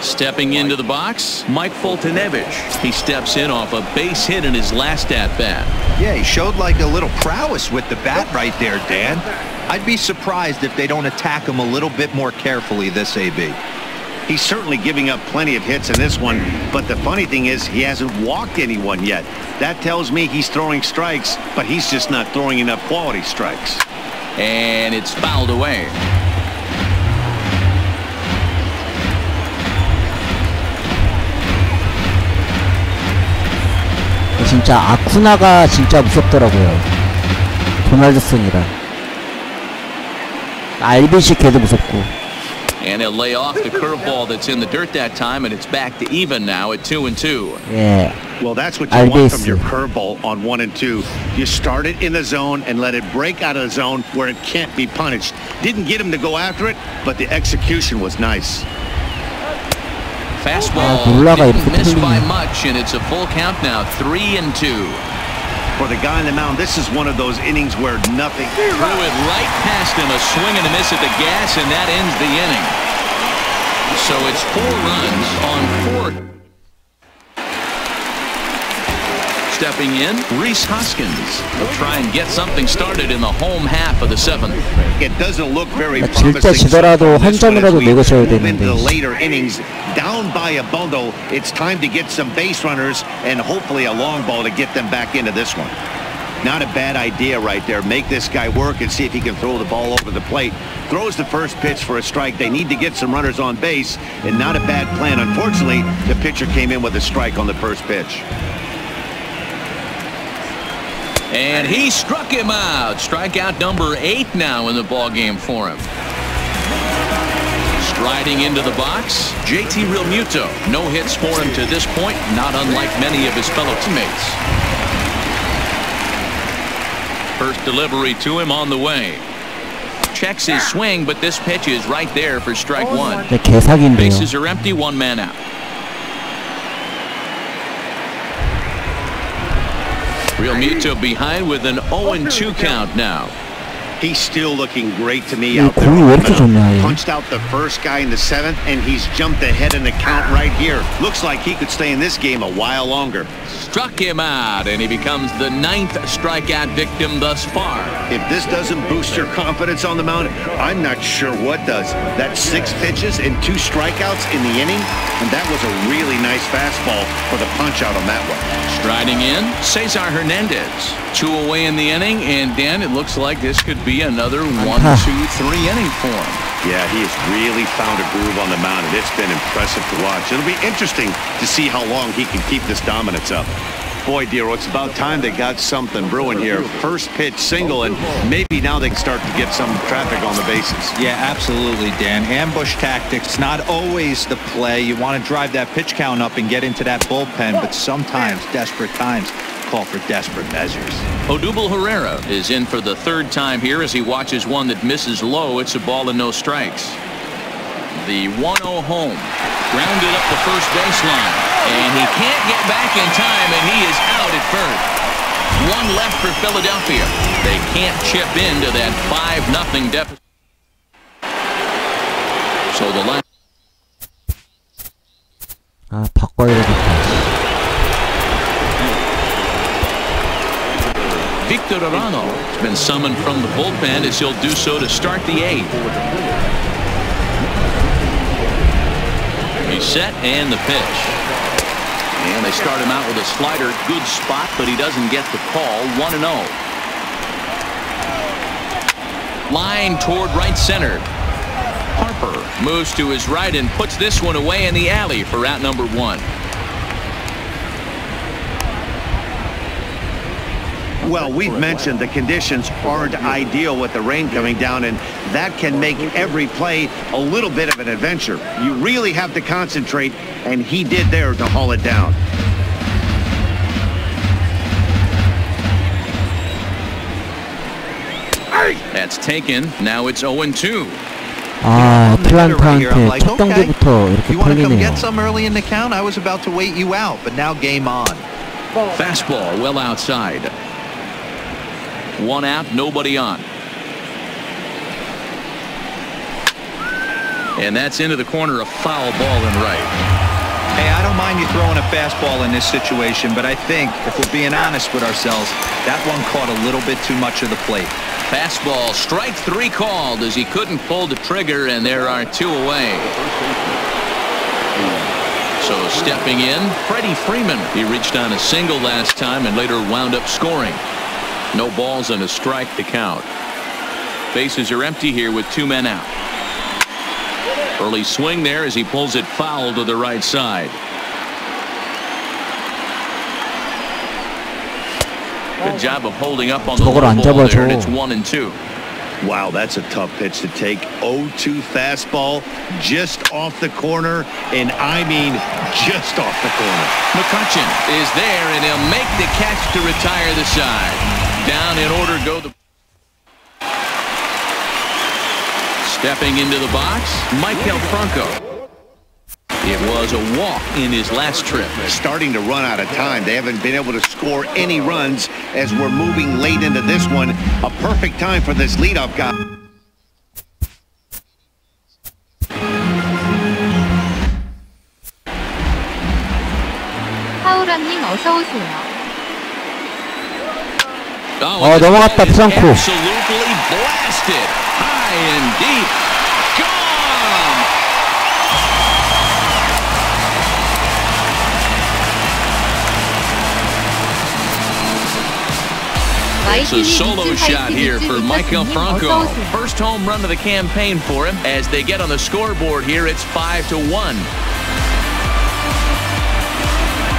Stepping into the box, Mike Foltynewicz. He steps in off a base hit in his last at-bat. Yeah, he showed like a little prowess with the bat right there, Dan. I'd be surprised if they don't attack him a little bit more carefully this AB. He's certainly giving up plenty of hits in this one, but the funny thing is he hasn't walked anyone yet. That tells me he's throwing strikes, but he's just not throwing enough quality strikes. And it's fouled away. 진짜 아쿠나가 진짜 무섭더라고요. 도널드슨이랑 RBC 걔도 무섭고. And he'll lay off the curveball that's in the dirt that time, and it's back to even now at 2-2. 예. Well, that's what you want from your curveball on 1 and 2. You start it in the zone and let it break out of the zone where it can't be punished. Didn't get him to go after it, but the execution was nice. Fastball didn't miss by much, and it's a full count now, 3-2. For the guy on the mound, this is one of those innings where nothing. Threw it right past him, a swing and a miss at the gas, and that ends the inning. So it's 4 runs on 4. Stepping in, Rhys Hoskins will try and get something started in the home half of the 7th. It doesn't look very 질 때 promising. 지더라도 한 점이라도 내고셔야 Into 되는데. the later innings, down by a bundle, it's time to get some base runners and hopefully a long ball to get them back into this one. Not a bad idea right there. Make this guy work and see if he can throw the ball over the plate. Throws the first pitch for a strike. They need to get some runners on base, and not a bad plan. Unfortunately, the pitcher came in with a strike on the first pitch. And he struck him out. Strikeout number 8 now in the ball game for him. Striding into the box, JT Realmuto. No hits for him to this point, not unlike many of his fellow teammates. First delivery to him on the way. Checks his swing, but this pitch is right there for strike 1. 네, 개사기인데요. Bases are empty, 1 man out. Realmuto behind with an 0-2 count now. He's still looking great to me out there. 공이 왜 이렇게 좋냐, 얘. Punched out the first guy in the 7th, and he's jumped ahead in the count right here. Looks like he could stay in this game a while longer. Struck him out, and he becomes the 9th strikeout victim thus far. If this doesn't boost your confidence on the mound, I'm not sure what does. That's 6 pitches and 2 strikeouts in the inning, and that was a really nice fastball for the punch out on that one. Striding in, Cesar Hernandez. 2 away in the inning, and Dan, it looks like this could be another 1, 2, 3 inning for him. Yeah, he has really found a groove on the mound, and it's been impressive to watch. It'll be interesting to see how long he can keep this dominance up. Boy, Dero, it's about time they got something brewing here. First pitch single, and maybe now they can start to get some traffic on the bases. Yeah, absolutely, Dan. Ambush tactics, not always the play. You want to drive that pitch count up and get into that bullpen, but sometimes, desperate times, call for desperate measures. Odubel Herrera is in for the 3rd time here as he watches one that misses low. It's a ball and no strikes. The 1-0 home. Grounded up the first baseline. And he can't get back in time, and he is out at first. 1 left for Philadelphia. They can't chip into that 5-0 deficit. So the line. 아, 바꿔야겠다. Victor Arano has been summoned from the bullpen as he'll do so to start the 8th. He's set and the pitch. And they start him out with a slider. Good spot, but he doesn't get the call. 1-0. Line toward right center. Harper moves to his right and puts this one away in the alley for out number 1. Well, we've mentioned the conditions aren't ideal with the rain coming down, and that can make every play a little bit of an adventure. You really have to concentrate, and he did there to haul it down. That's taken. Now it's 0-2. 아, 애틀란타한테 첫 경기부터 이렇게 You want to come 털리네요. get some early in the count? I was about to wait you out, but now game on. Fastball well outside. One out, nobody on. And that's into the corner, a foul ball in right. Hey, I don't mind you throwing a fastball in this situation, but I think, if we're being honest with ourselves, that one caught a little bit too much of the plate. Fastball, strike three called as he couldn't pull the trigger, and there are two away. So stepping in, Freddie Freeman. He reached on a single last time and later wound up scoring. No balls and a strike to count. Bases are empty here with two men out. Early swing there as he pulls it foul to the right side. Good job of holding up on the low ball there, and it's 1-2. Wow, that's a tough pitch to take. 0-2 fastball just off the corner, and I mean just off the corner. McCutchen is there, and he'll make the catch to retire the side. Down in order go the... Stepping into the box, Michael Franco. It was a walk in his last trip. Starting to run out of time. They haven't been able to score any runs as we're moving late into this one. A perfect time for this leadoff guy. 하우라님 어서 오세요. 넘어갔다, 프랑코. Absolutely blasted. High and deep. Gone! It's a solo shot here for Michael Franco. First home run of the campaign for him. As they get on the scoreboard here, it's 5-1.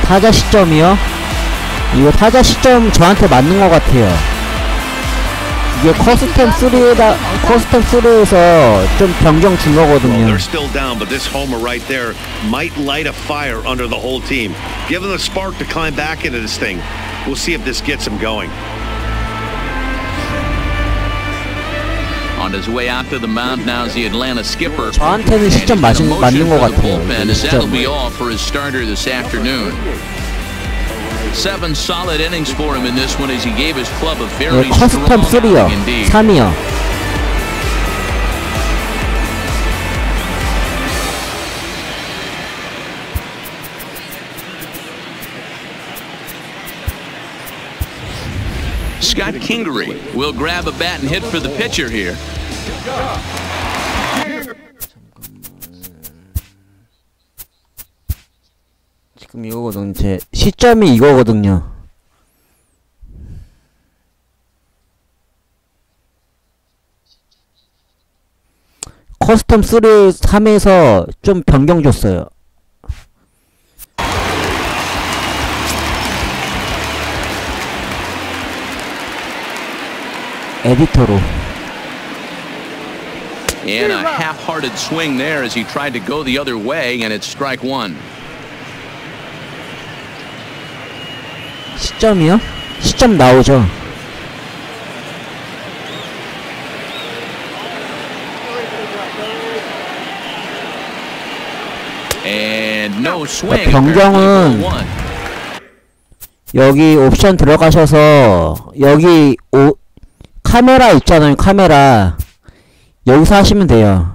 타자 시점이요? 이거 타자 시점 저한테 맞는 것 같아요. 이게 커스텀 3에서 좀 변경 준 거거든요. Well, they're still down, but this homer right there might light a fire under the whole team. Give them the spark to climb back into this thing. We'll see if this gets them going. On his way out to the mound now is the Atlanta skipper. 저한테는 시점 맞는 것 같아요. And that'll be all for his starter this afternoon. 7 solid innings for him in this one as he gave his club a very 커스텀 3요. 3이요. Scott Kingery will grab a bat and hit for the pitcher here. 지금 이거거든요. 제 시점이 이거거든요. 커스텀 3에서 좀 변경 줬어요. 에디터로. And a half-hearted swing there as he tried to go the other way, and it's strike one. 시점이요? 시점 나오죠. And no swing. 변경은 여기 옵션 들어가셔서 여기 카메라 있잖아요. 카메라 여기서 하시면 돼요.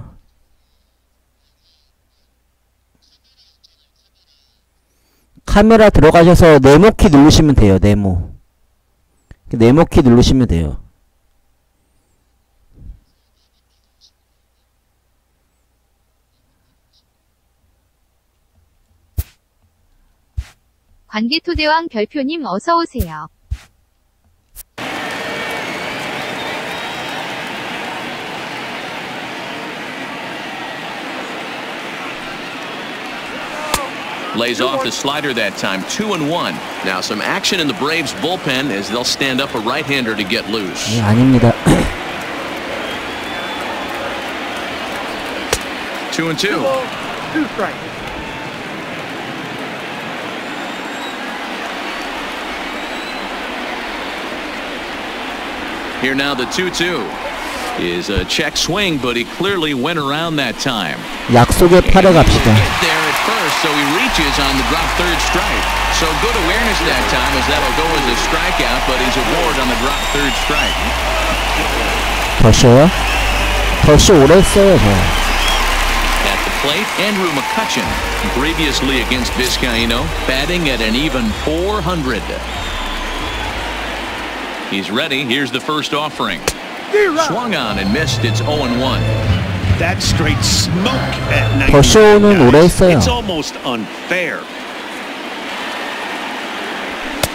카메라 들어가셔서 네모키 누르시면 돼요. 네모키 누르시면 돼요. 관계토대왕 별표님 어서 오세요. Lays off the slider that time. 2-1. Now some action in the Braves bullpen as they'll stand up a right-hander to get loose. 네, 아닙니다. 2-2. 2 strikes. Here now the 2-2 is a check swing, but he clearly went around that time. 약속의 팔에 갑시다. There at first, so he reaches on the drop third strike. So good awareness that time, as that'll go as a strikeout, but he's aboard on the drop third strike. 더쇼요? 더쇼 오래 했어요, 저. At the plate, Andrew McCutchen, previously against Vizcaíno, batting at an even .400. He's ready. Here's the first offering. Swung on and missed. It's 0-1. That straight smoke at 90. 더쇼는 오래 했어요. It's almost unfair.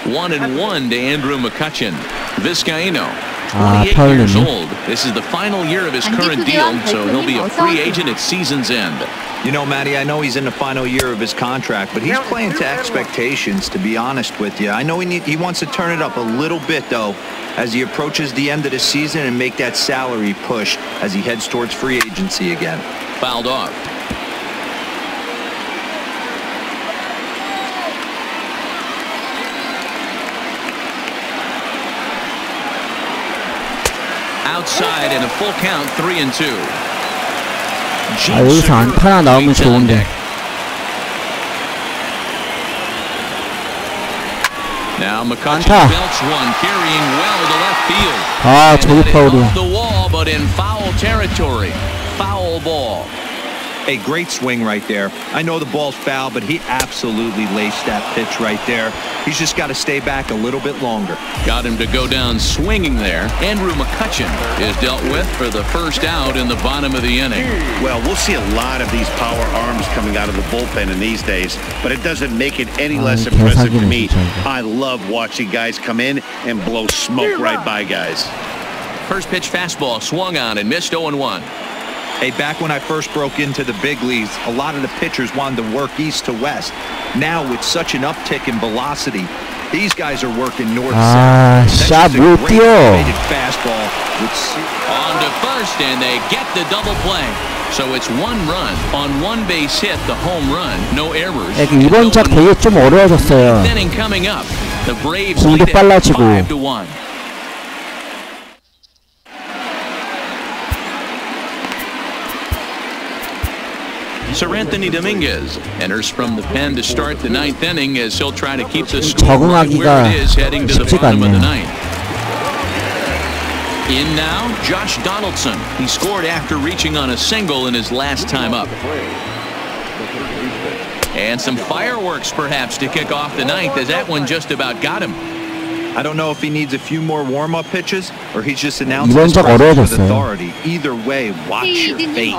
1-1 to Andrew McCutchen. Vizcaíno, 아, 28 years 파울이네. old. This is the final year of his current deal, so he'll be a free agent at season's end. You know, Matty, I know he's in the final year of his contract, but he's playing to expectations, to be honest with you. I know he wants to turn it up a little bit, though, as he approaches the end of the season and make that salary push as he heads towards free agency again. Fouled off. Outside in a full count, 3-2. 아, 여기서 안타 하나 나오면 좋은데. Now McCutchen 안타. belts one, carrying well to left field. 아, 저기 파울이야. Off the wall, but in foul territory. Foul ball. A great swing right there. I know the ball's foul, but he absolutely laced that pitch right there. He's just got to stay back a little bit longer. Got him to go down swinging there. Andrew McCutchen is dealt with for the first out in the bottom of the inning. Well, we'll see a lot of these power arms coming out of the bullpen in these days, but it doesn't make it any less impressive to me. I love watching guys come in and blow smoke right by guys. First pitch fastball swung on and missed 0-1. Hey, back when I first broke into the big leagues, a lot of the pitchers wanted to work east to west. Now, with such an uptick in velocity, these guys are working north-south. 샷 못 뛰어. Fastball. On to first, and they get the double play. So it's one run on one base hit, the home run, no errors. 이번 작 되게 좀 어려워졌어요. Inning coming up. The Braves 공도 lead 빨라지고. 5-1. Sir Anthony Dominguez enters from the pen to start the ninth inning as he'll try to keep the score right where it is heading to the bottom of the ninth. In now, Josh Donaldson. He scored after reaching on a single in his last time up. And some fireworks perhaps to kick off the ninth, as that one just about got him. I don't know if he needs a few more warm-up pitches or he's just announcing his presence with authority. Either way, watch your face.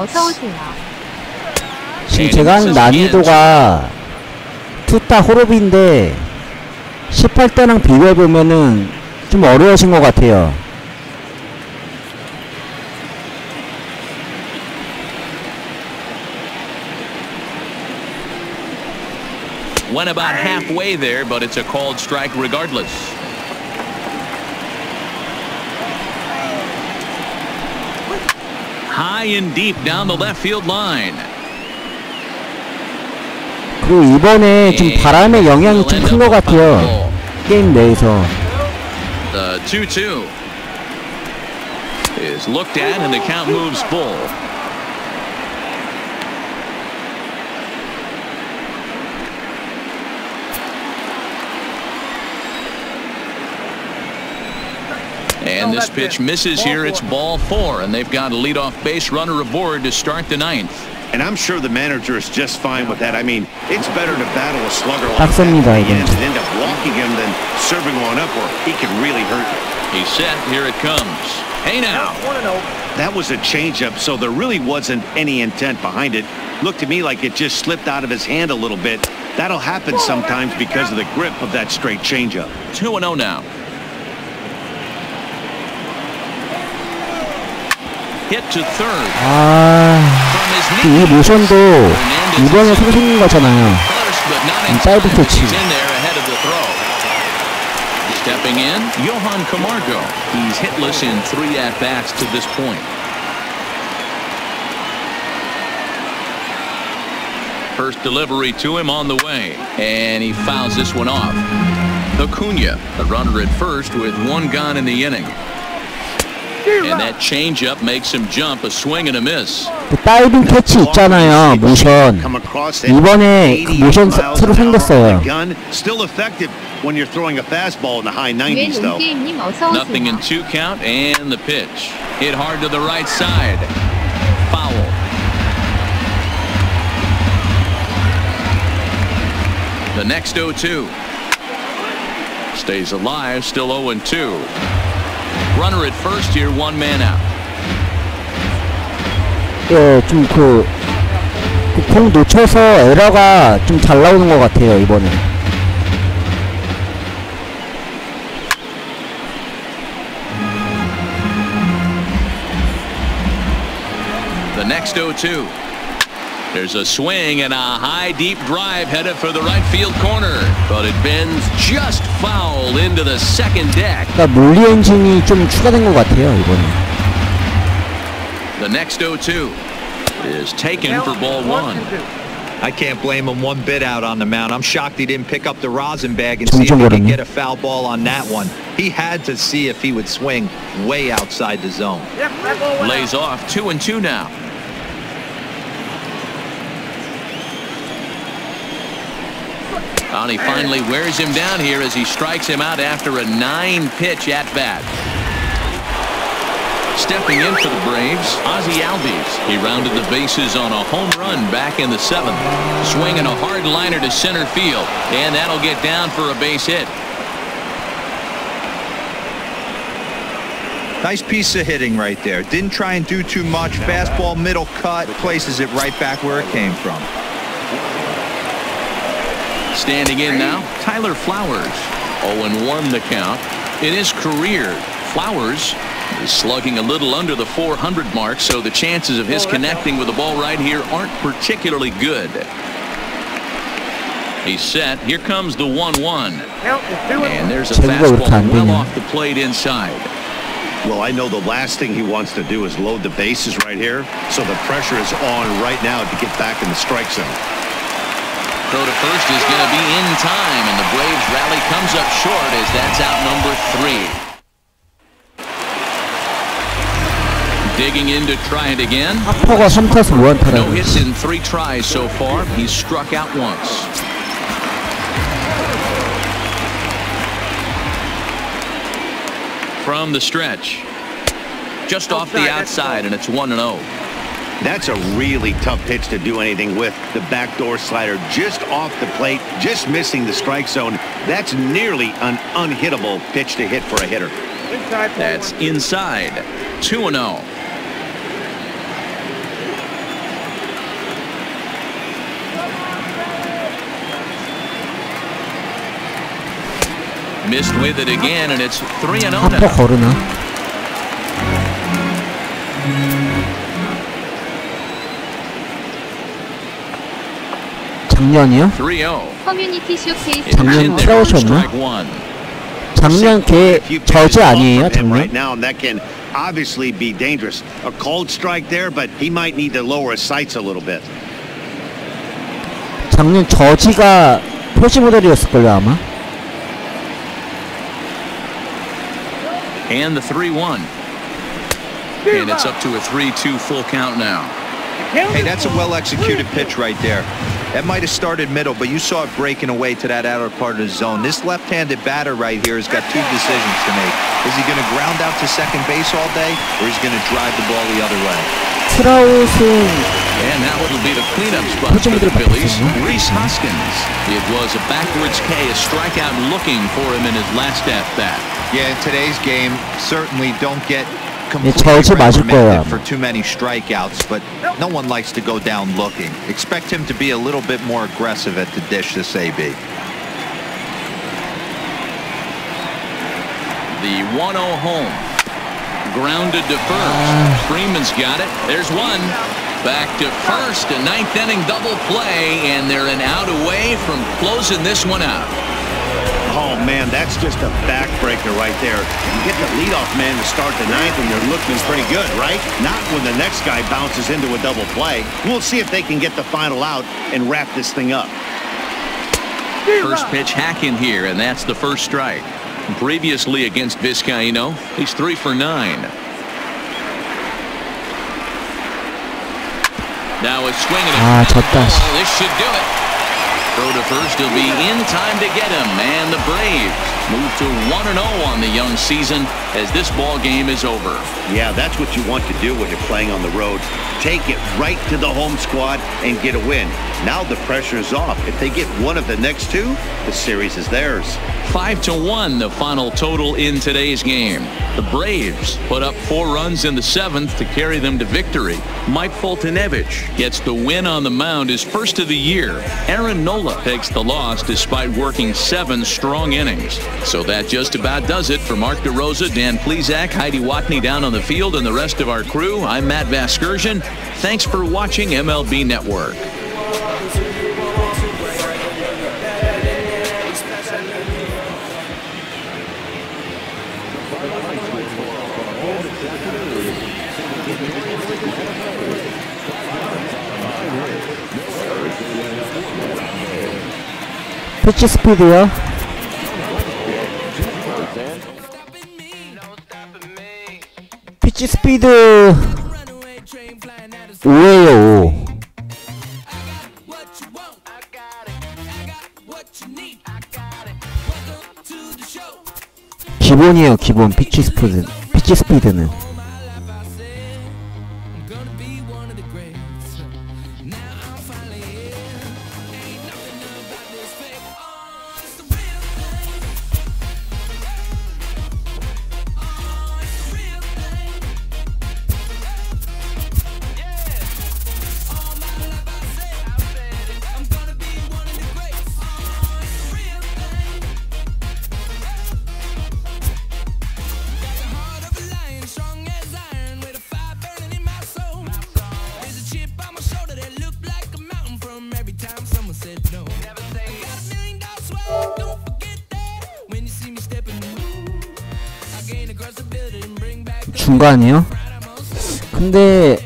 지금 제가 하는 난이도가 투타 호흡인데 18대랑 비교해보면은 좀 어려워진 것 같아요. Went about halfway there, but it's a called strike regardless. High and deep down the left field line. 그리고 이번에 좀 바람의 영향이 좀 큰 것 같아요. 게임 내에서. The 2-2 is looked at and the count moves full. And this pitch misses here. It's ball 4, and they've got a leadoff base runner aboard to start the ninth. And I'm sure the manager is just fine with that. I mean, it's better to battle a slugger like 빡셉니다, that 이건. and end up walking him than serving one up, or he can really hurt you. He's set. Here it comes. Hey now. That was a changeup, so there really wasn't any intent behind it. Looked to me like it just slipped out of his hand a little bit. That'll happen sometimes because of the grip of that straight changeup. 2-0 now. Hit to third. 이 모션도 이번에 새로 생긴 거잖아요. 사이드 캐치. Stepping in, Johan Camargo. He's hitless in 3 at-bats to this point. First delivery to him on the way, and he fouls this one off. Acuna, the runner at first with 1 gone in the inning. And that changeup makes him jump, a swing and a miss. 그 다이빙 캐치 있잖아요, 모션. 이번에 그 모션 새로 생겼어요. Still effective when you're throwing a fastball in the high 90s though. 님 어서 오세요. Nothing in 2 count and the pitch. Hit hard to the right side. Foul. The next 0-2. Stays alive, still 0-2. Runner at first here, 1 man out. 예, 좀 공 놓쳐서 에러가 좀 잘 나오는 것 같아요, 이번에. The next 0-2. There's a swing and a high deep drive headed for the right field corner, but it bends just foul into the second deck. 그러니까 물리 엔진이 좀 추가된 것 같아요, 이번에. The next 0-2 is taken for ball 1. I can't blame him one bit out on the mound. I'm shocked he didn't pick up the rosin bag and see if he could get a foul ball on that one. He had to see if he would swing way outside the zone. Lays off 2-2 now. And he finally wears him down here as he strikes him out after a 9-pitch at-bat. Stepping in for the Braves, Ozzie Albies. He rounded the bases on a home run back in the 7th. Swinging a hard liner to center field, and that'll get down for a base hit. Nice piece of hitting right there. Didn't try and do too much. Fastball, middle cut, places it right back where it came from. Standing in now, Tyler Flowers. 0-1 the count. In his career, Flowers is slugging a little under the 400 mark, so the chances of his connecting with the ball right here aren't particularly good. He's set. Here comes the 1-1. And there's a fastball well off the plate inside. Well, I know the last thing he wants to do is load the bases right here, so the pressure is on right now to get back in the strike zone. Throw to first is going to be in time, and the Braves rally comes up short as that's out number 3. Digging in to try it again. No hits in 3 tries so far. He's struck out once. From the stretch. Just off the outside, and it's 1-0. That's a really tough pitch to do anything with. The backdoor slider just off the plate, just missing the strike zone. That's nearly an unhittable pitch to hit for a hitter. That's inside. 2-0. Missed with it again, and it's 3-0 now. 작년이요? 3-0. 커뮤니티 쇼케이스. 작년 트라우셨나? 작년 걔 저지 아니에요? 작년? Right now, that can obviously be dangerous. A cold strike there, but he might need to lower his sights a little bit. 작년 저지가 표시 모델이었을걸요 아마. And the 3-1. And it's up to a 3-2 full count now. Hey, that's a well-executed pitch right there. That might have started middle, but you saw it breaking away to that outer part of the zone. This left-handed batter right here has got 2 decisions to make. Is he going to ground out to second base all day, or is he going to drive the ball the other way? And now it'll be the cleanup spot for the Phillies. Rhys Hoskins. It was a backwards K, a strikeout looking for him in his last at-bat. Yeah, in today's game, certainly don't get 저지 맞을 거예요. for too many strikeouts, but no one likes to go down looking. Expect him to be a little bit more aggressive at the dish this AB. The 1-0 home. Grounded to first. Freeman's got it. There's one. Back to first. A 9th inning double play, and they're an out away from closing this one out. Oh, man, that's just a backbreaker right there. You get the leadoff man to start the 9th, and you're looking pretty good, right? Not when the next guy bounces into a double play. We'll see if they can get the final out and wrap this thing up. First pitch hack in here, and that's the first strike. Previously against Vizcaíno, he's 3 for 9. Now a swing and a 아, 졌다. this should do it. Throw to first, he'll be in time to get him, and the Braves move to 1-0 on the young season as this ball game is over. Yeah, that's what you want to do when you're playing on the road. Take it right to the home squad and get a win. Now the pressure is off. If they get one of the next two, the series is theirs. 5-1 the final total in today's game. The Braves put up 4 runs in the 7th to carry them to victory. Mike Foltynewicz gets the win on the mound, his first of the year. Aaron Nola takes the loss despite working 7 strong innings. So that just about does it for Mark DeRosa, Dan Plesac, Heidi Watney down on the field, and the rest of our crew. I'm Matt Vasgersian. Thanks for watching MLB Network. 피치 스피드요. 피치 스피드 5예요. 5. 기본이에요. 기본 피치 스피드는. 중간이요? 근데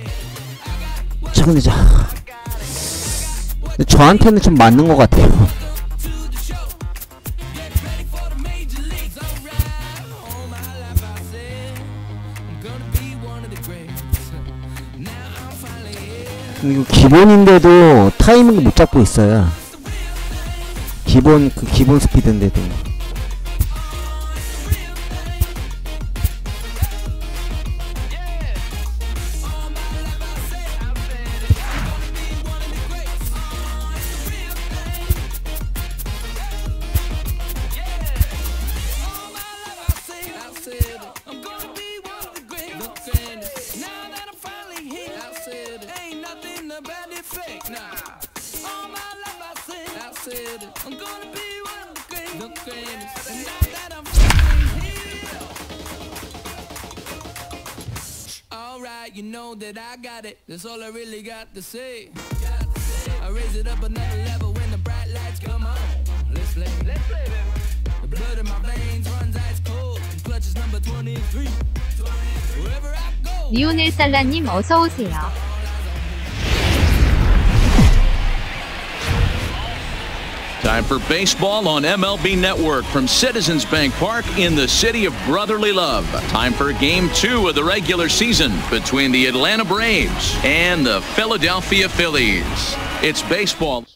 저한테는 좀 맞는 것 같아요. 이거 기본인데도 타이밍을 못 잡고 있어요. 기본 스피드인데도. You know that I got it. That's all I really got to say. I raise it up another level when the bright lights come on. Let's play, baby. The blood in my veins runs ice cold. Clutch is number 23. Wherever I go. 리오넬 살라님 어서 오세요. Time for baseball on MLB Network from Citizens Bank Park in the city of brotherly love. Time for Game 2 of the regular season between the Atlanta Braves and the Philadelphia Phillies. It's baseball.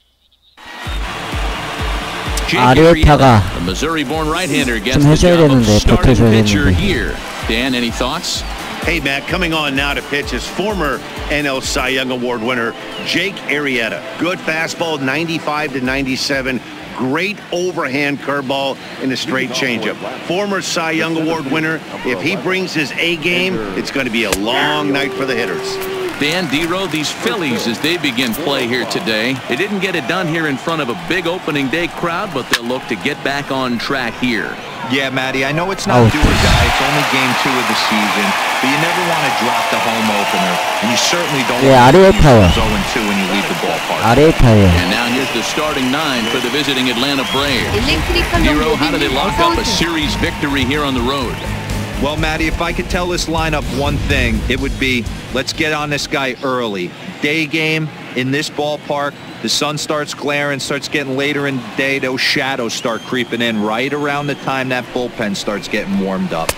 아르타가 the Missouri-born right-hander gets 좀 the 해줘야 job of 되는데 starting 버텨줘야 pitcher 되는데. here. Dan, any thoughts? Hey, Matt, coming on now to pitch is former NL Cy Young Award winner Jake Arrieta. Good fastball, 95 to 97. Great overhand curveball and a straight changeup. Former Cy Young Award winner. If he brings his A game, it's going to be a long night for the hitters. Dan Dero, these Phillies, as they begin play here today, they didn't get it done here in front of a big opening day crowd, but they'll look to get back on track here. Yeah, Matty, I know it's not do or die. It's only Game 2 of the season, but you never want to drop the home opener, and you certainly don't want to lose 0-2 when you leave the ballpark. And now here's the starting 9 for the visiting Atlanta Braves. Dero, how do they lock up a series victory here on the road? Well, Matty, if I could tell this lineup one thing, it would be, let's get on this guy early. Day game, in this ballpark, the sun starts glaring, starts getting later in the day. Those shadows start creeping in right around the time that bullpen starts getting warmed up.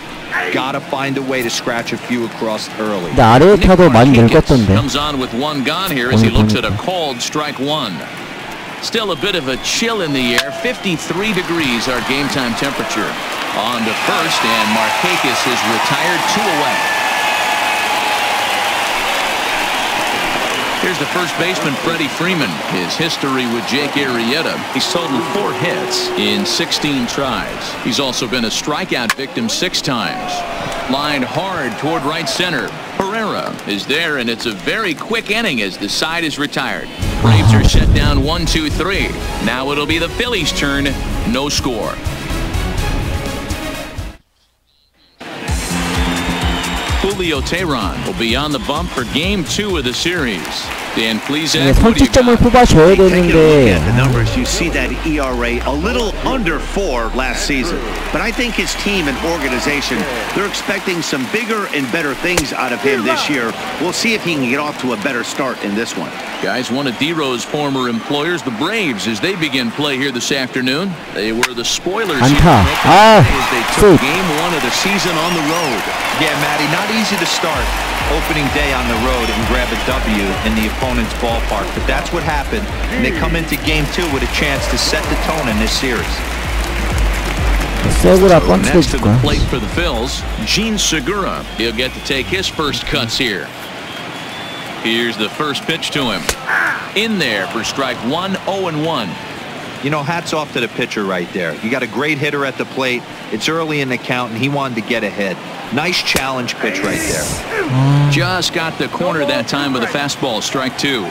Gotta find a way to scratch a few across early. 근데 아래 타도 많이 늙었던데. Comes on with one gone here as he looks at a called strike one. Still a bit of a chill in the air. 53 degrees our game time temperature. On to first, and Markakis is retired, 2 away. Here's the first baseman, Freddie Freeman. His history with Jake Arrieta. He's totaled 4 hits in 16 tries. He's also been a strikeout victim 6 times. Lined hard toward right center. Herrera is there, and it's a very quick inning as the side is retired. Braves are shut down 1-2-3. Now it'll be the Phillies' turn. No score. Julio Teheran will be on the bump for Game 2 of the series. Dan, please add. 선취점을 뽑아줘야 되는데. The numbers, you see that ERA a little under 4 last season. But I think his team and organization, they're expecting some bigger and better things out of him this year. We'll see if he can get off to a better start in this one. Guys, one of D-Row's former employers, the Braves, as they begin play here this afternoon. They were the spoilers here as they took Game 1 of the season on the road. Yeah, Matty, not easy to start opening day on the road and grab a W in the opponent's ballpark, but that's what happened, and they come into Game 2 with a chance to set the tone in this series. So next to the plate for the Phils, Gene Segura. He'll get to take his first cuts here. Here's the first pitch to him. In there for strike 1, 0-1. You know, hats off to the pitcher right there. You got a great hitter at the plate. It's early in the count, and he wanted to get ahead. Nice challenge pitch right there. Just got the corner that time with a fastball, strike 2.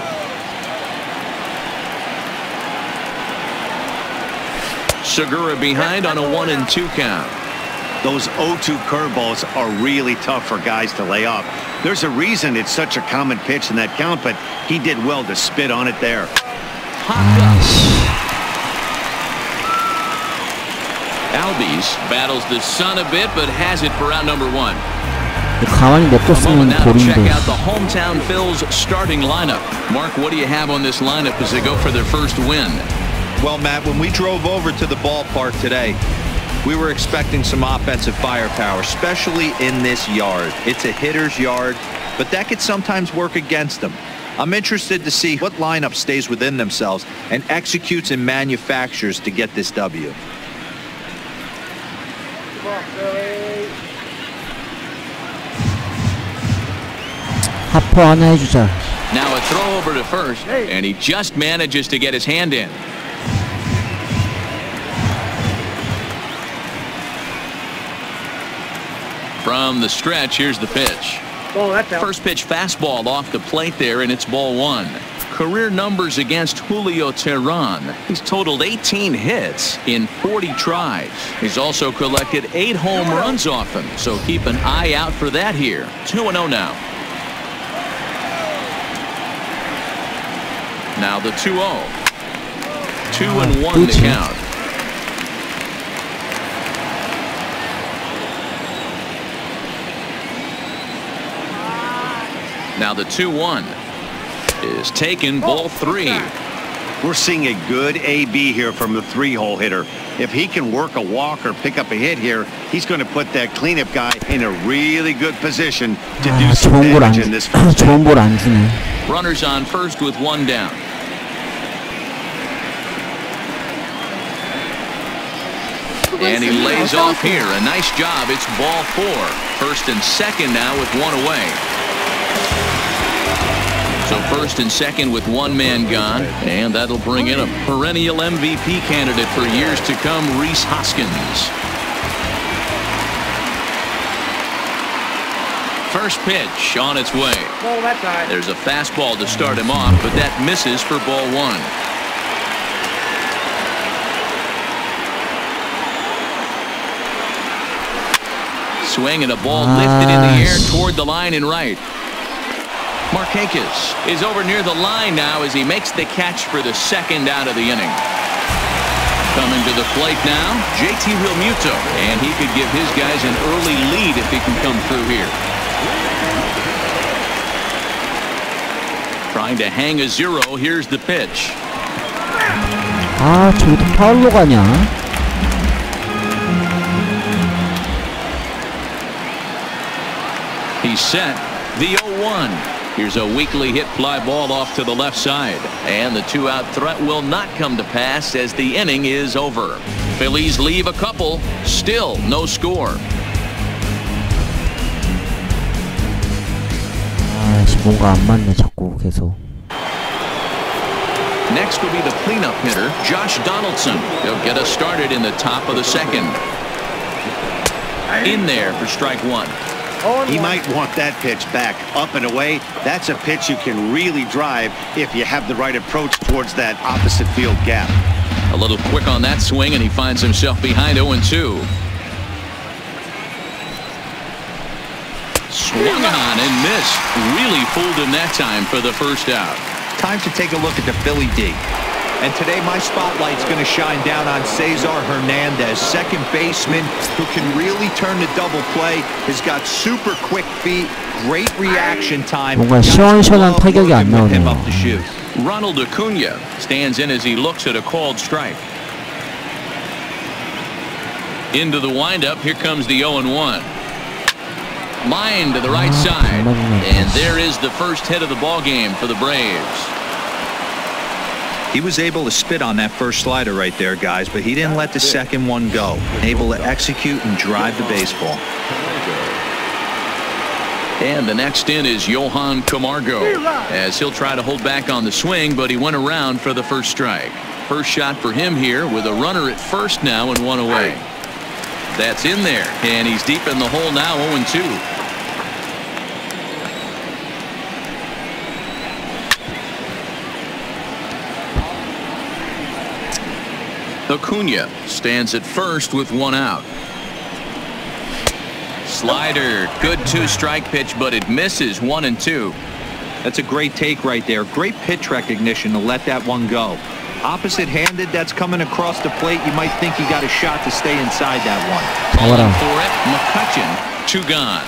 Segura behind on a 1-2 count. Those 0-2 curveballs are really tough for guys to lay off. There's a reason it's such a common pitch in that count, but he did well to spit on it there. Albies battles the sun a bit, but has it for out number 1. 가만히 냅뒀으면 Now to check 볼인데. out the hometown Phils starting lineup. Mark, what do you have on this lineup as they go for their first win? Well, Matt, when we drove over to the ballpark today, we were expecting some offensive firepower, especially in this yard. It's a hitter's yard, but that could sometimes work against them. I'm interested to see what lineup stays within themselves and executes and manufactures to get this W. 하퍼 하나 해주자. Now a throw over to first, and he just manages to get his hand in. From the stretch, here's the pitch. First pitch fastball off the plate there, and it's ball 1. Career numbers against Julio Teheran. He's totaled 18 hits in 40 tries. He's also collected 8 home runs off him, so keep an eye out for that here. 2-0 now. Now the 2-0. 2-1 the count. Now the 2-1 is taken, ball 3. We're seeing a good AB here from the 3-hole hitter. If he can work a walk or pick up a hit here, he's going to put that cleanup guy in a really good position to do some damage in this first 좋은 볼 안 주네. Runners on first with 1 down. And he lays off here. A nice job. It's ball 4. First and second now with 1 away. So first and second with 1 man gone, and that'll bring in a perennial MVP candidate for years to come, Rhys Hoskins. First pitch on its way. There's a fastball to start him off, but that misses for ball 1. Swing and a ball lifted in the air toward the line and right. Markakis is over near the line now as he makes the catch for the second out of the inning. Coming to the plate now, JT Realmuto, and he could give his guys an early lead if he can come through here. Trying to hang a zero. Here's the pitch. 아, 저기도 파울로 가냐? He's set. The 0-1. Here's a weakly hit fly ball off to the left side. And the two-out threat will not come to pass as the inning is over. Phillies leave a couple. Still no score. 아씨, 뭔가 안 맞네 자꾸 계속. Next will be the cleanup hitter, Josh Donaldson. He'll get us started in the top of the second. In there for strike one. He might want that pitch back up and away. That's a pitch you can really drive if you have the right approach towards that opposite field gap. A little quick on that swing, and he finds himself behind 0-2. Swung on and missed. Really fooled him that time for the first out. Time to take a look at the Philly D. And today my spotlight's going to shine down on Cesar Hernandez, second baseman who can really turn the double play. Has got super quick feet, great reaction time. 뭔가 시원시원한 타격이 안 나오네요. Ronald Acuna stands in as he looks at a called strike. Into the windup, here comes the 0-1. Line to the right side, and there is the first hit of the ball game for the Braves. He was able to spit on that first slider right there, guys, but he didn't let the second one go. Able to execute and drive the baseball. And the next in is Johan Camargo, as he'll try to hold back on the swing, but he went around for the first strike. First shot for him here with a runner at first now and one away. That's in there, and he's deep in the hole now, 0-2. Acuna stands at first with one out. Slider, good two-strike pitch, but it misses 1-2. That's a great take right there. Great pitch recognition to let that one go. Opposite-handed, that's coming across the plate. You might think he got a shot to stay inside that one. Calling for it, McCutchen, 2 gone.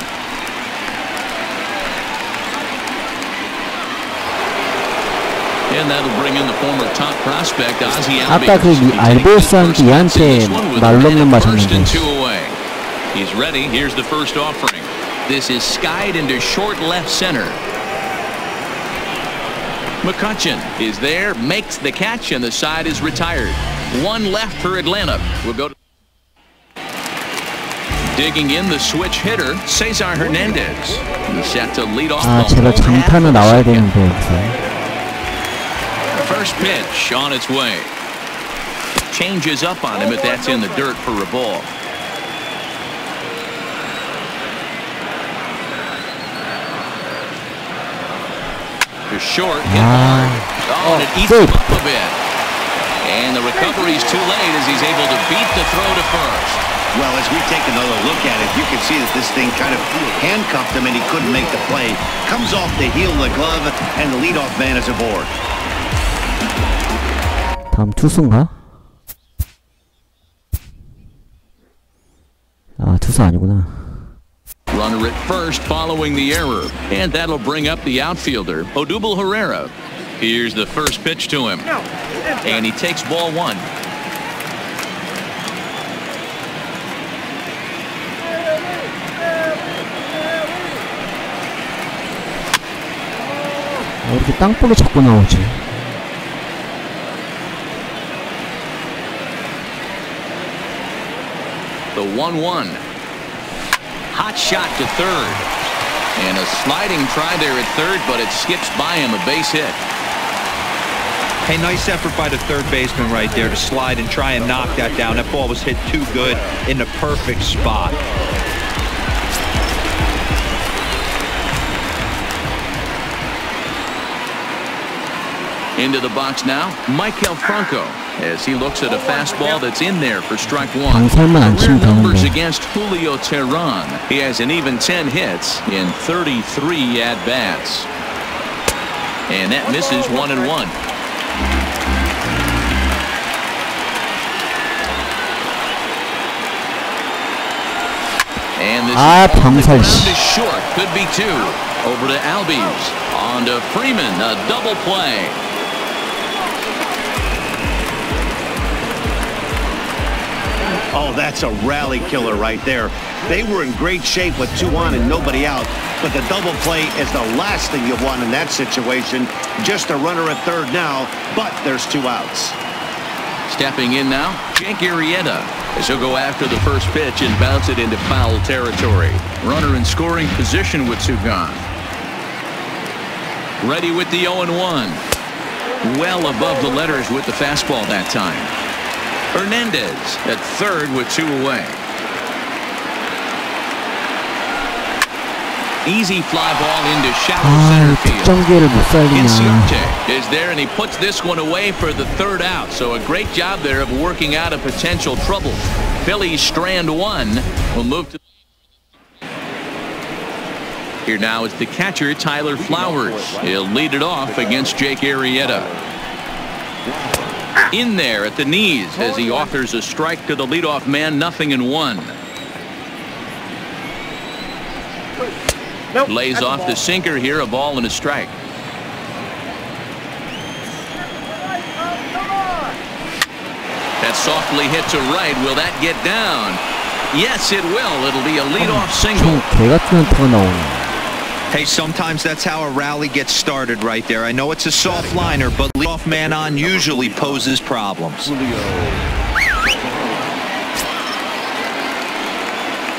And that'll bring in the former top prospect Ozzie Albies. 아까 그 알비오스한테 얘한테 말로 없는 맞았는데. He's ready. Here's the first offering. This is skied into short left center. McCutchen is there, makes the catch, and the side is retired. One left for Atlanta. We'll go to digging in the switch hitter, Cesar Hernandez. He's set to lead off. 아, 제가 장타는 나와야 되는데 여기서. First pitch on its way. Changes up on him, but that's in the dirt for a ball. To short, hit hard. Oh, and it eats him up a bit. And the recovery's too late as he's able to beat the throw to first. Well, as we take another look at it, you can see that this thing kind of handcuffed him and he couldn't make the play. Comes off the heel of the glove, and the leadoff man is aboard. 다음 투수인가? 아, 투수 아니구나. Runner at first following the error, and that'll bring up the outfielder, Odubel Herrera. Here's the first pitch to him, and he takes ball one. 왜 이렇게 땅볼이 자꾸 나오지? The 1-1. Hot shot to third. And a sliding try there at third, but it skips by him, a base hit. Hey, nice effort by the third baseman right there to slide and try and knock that down. That ball was hit too good in the perfect spot. Into the box now, Maikel Franco, as he looks at a fastball that's in there for strike one. Career numbers against Julio Teheran. He has an even 10 hits in 33 at-bats. And that misses 1-1. And this is short. Could be 2. Over to Albies. On down to Freeman. A double play. Oh, that's a rally killer right there. They were in great shape with 2 on and nobody out, but the double play is the last thing you want in that situation. Just a runner at third now, but there's 2 outs. Stepping in now, Jake Arrieta, as he'll go after the first pitch and bounce it into foul territory. Runner in scoring position with 2 gone. Ready with the 0-1. Well above the letters with the fastball that time. Hernandez at third with 2 away. Easy fly ball into shallow center field. 득점기회를 못 살리냐. Inciarte is there, and he puts this one away for the 3rd out. So a great job there of working out a potential trouble. Phillies strand 1 will move to. Here now is the catcher, Tyler Flowers. He'll lead it off against Jake Arrieta. In there at the knees as he offers a strike to the leadoff man. 0-1. Lays off the sinker here. A ball and a strike. That softly hit to right. Will that get down? Yes, it will. It'll be a leadoff single. 개같은 안타가 나오네. Hey, sometimes that's how a rally gets started right there. I know it's a soft liner, but leadoff man on usually poses problems.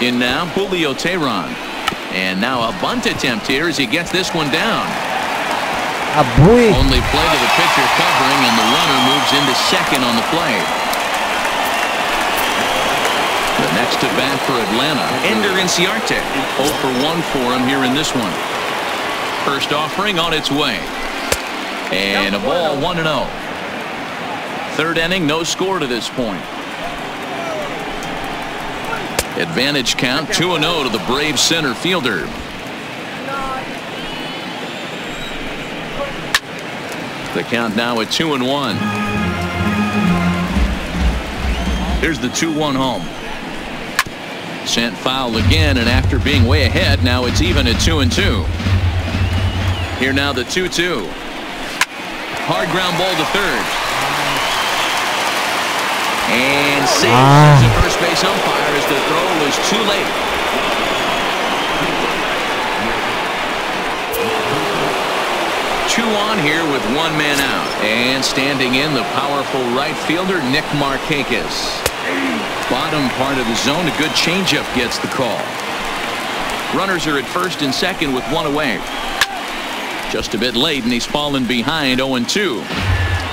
In now, Julio Teheran. And now a bunt attempt here as he gets this one down. 뭐해? Only play to the pitcher covering, and the runner moves into second on the play. The next to bat for Atlanta, Ender Inciarte. 0 for 1 for him here in this one. First offering on its way. And a ball 1-0. 3rd inning, no score to this point. Advantage count 2-0 to the Braves center fielder. The count now at 2-1. Here's the 2-1 home. Sent foul again, and after being way ahead, now it's even at 2-2. Here now the 2-2. Hard ground ball to third. And saves the first base umpire as the throw was too late. Two on here with 1 man out. And standing in, the powerful right fielder, Nick Markakis. Bottom part of the zone, a good changeup gets the call. Runners are at first and second with 1 away. Just a bit late, and he's fallen behind 0-2.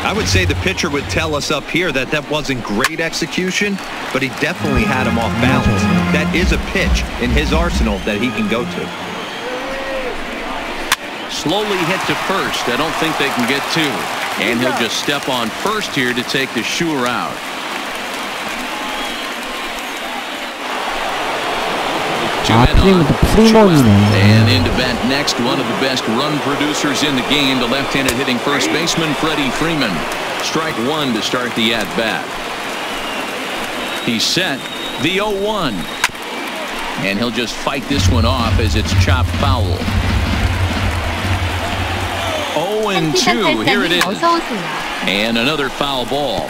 I would say the pitcher would tell us up here that that wasn't great execution, but he definitely had him off balance. That is a pitch in his arsenal that he can go to. Slowly hit to first. I don't think they can get 2. And he'll just step on first here to take the sure out. And into bat next, one of the best run producers in the game, the left-handed hitting first baseman Freddie Freeman. Strike 1 to start the at-bat. He's set. The 0-1. And he'll just fight this one off as it's chopped foul. 0-2. Here it is. And another foul ball.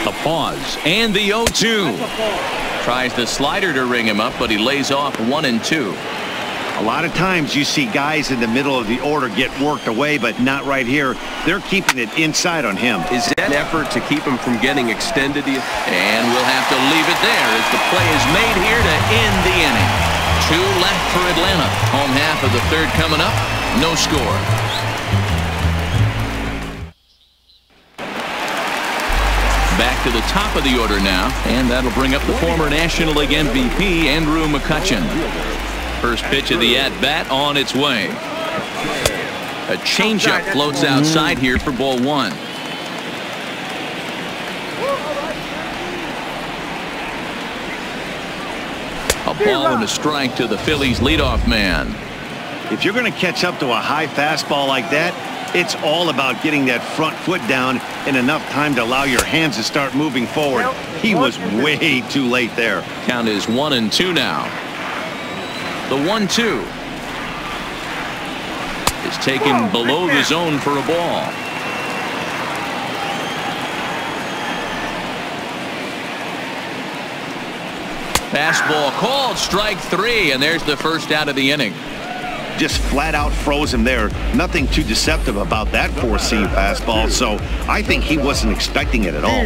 A pause, and the 0-2. Tries the slider to ring him up, but he lays off 1-2. A lot of times you see guys in the middle of the order get worked away, but not right here. They're keeping it inside on him. Is that an effort to keep him from getting extended? And we'll have to leave it there as the play is made here to end the inning. 2 left for Atlanta. Home half of the 3rd coming up. No score. Back to the top of the order now, and that'll bring up the former National League MVP, Andrew McCutchen. First pitch of the at-bat on its way. A changeup floats outside here for ball 1. A ball and a strike to the Phillies leadoff man. If you're going to catch up to a high fastball like that, it's all about getting that front foot down in enough time to allow your hands to start moving forward. He was way too late there. Count is 1-2 now. The 1-2 is taken below the zone for a ball. Fastball called, strike 3, and there's the first out of the inning. Just flat out froze him there. Nothing too deceptive about that four-seam fastball, so I think he wasn't expecting it at all.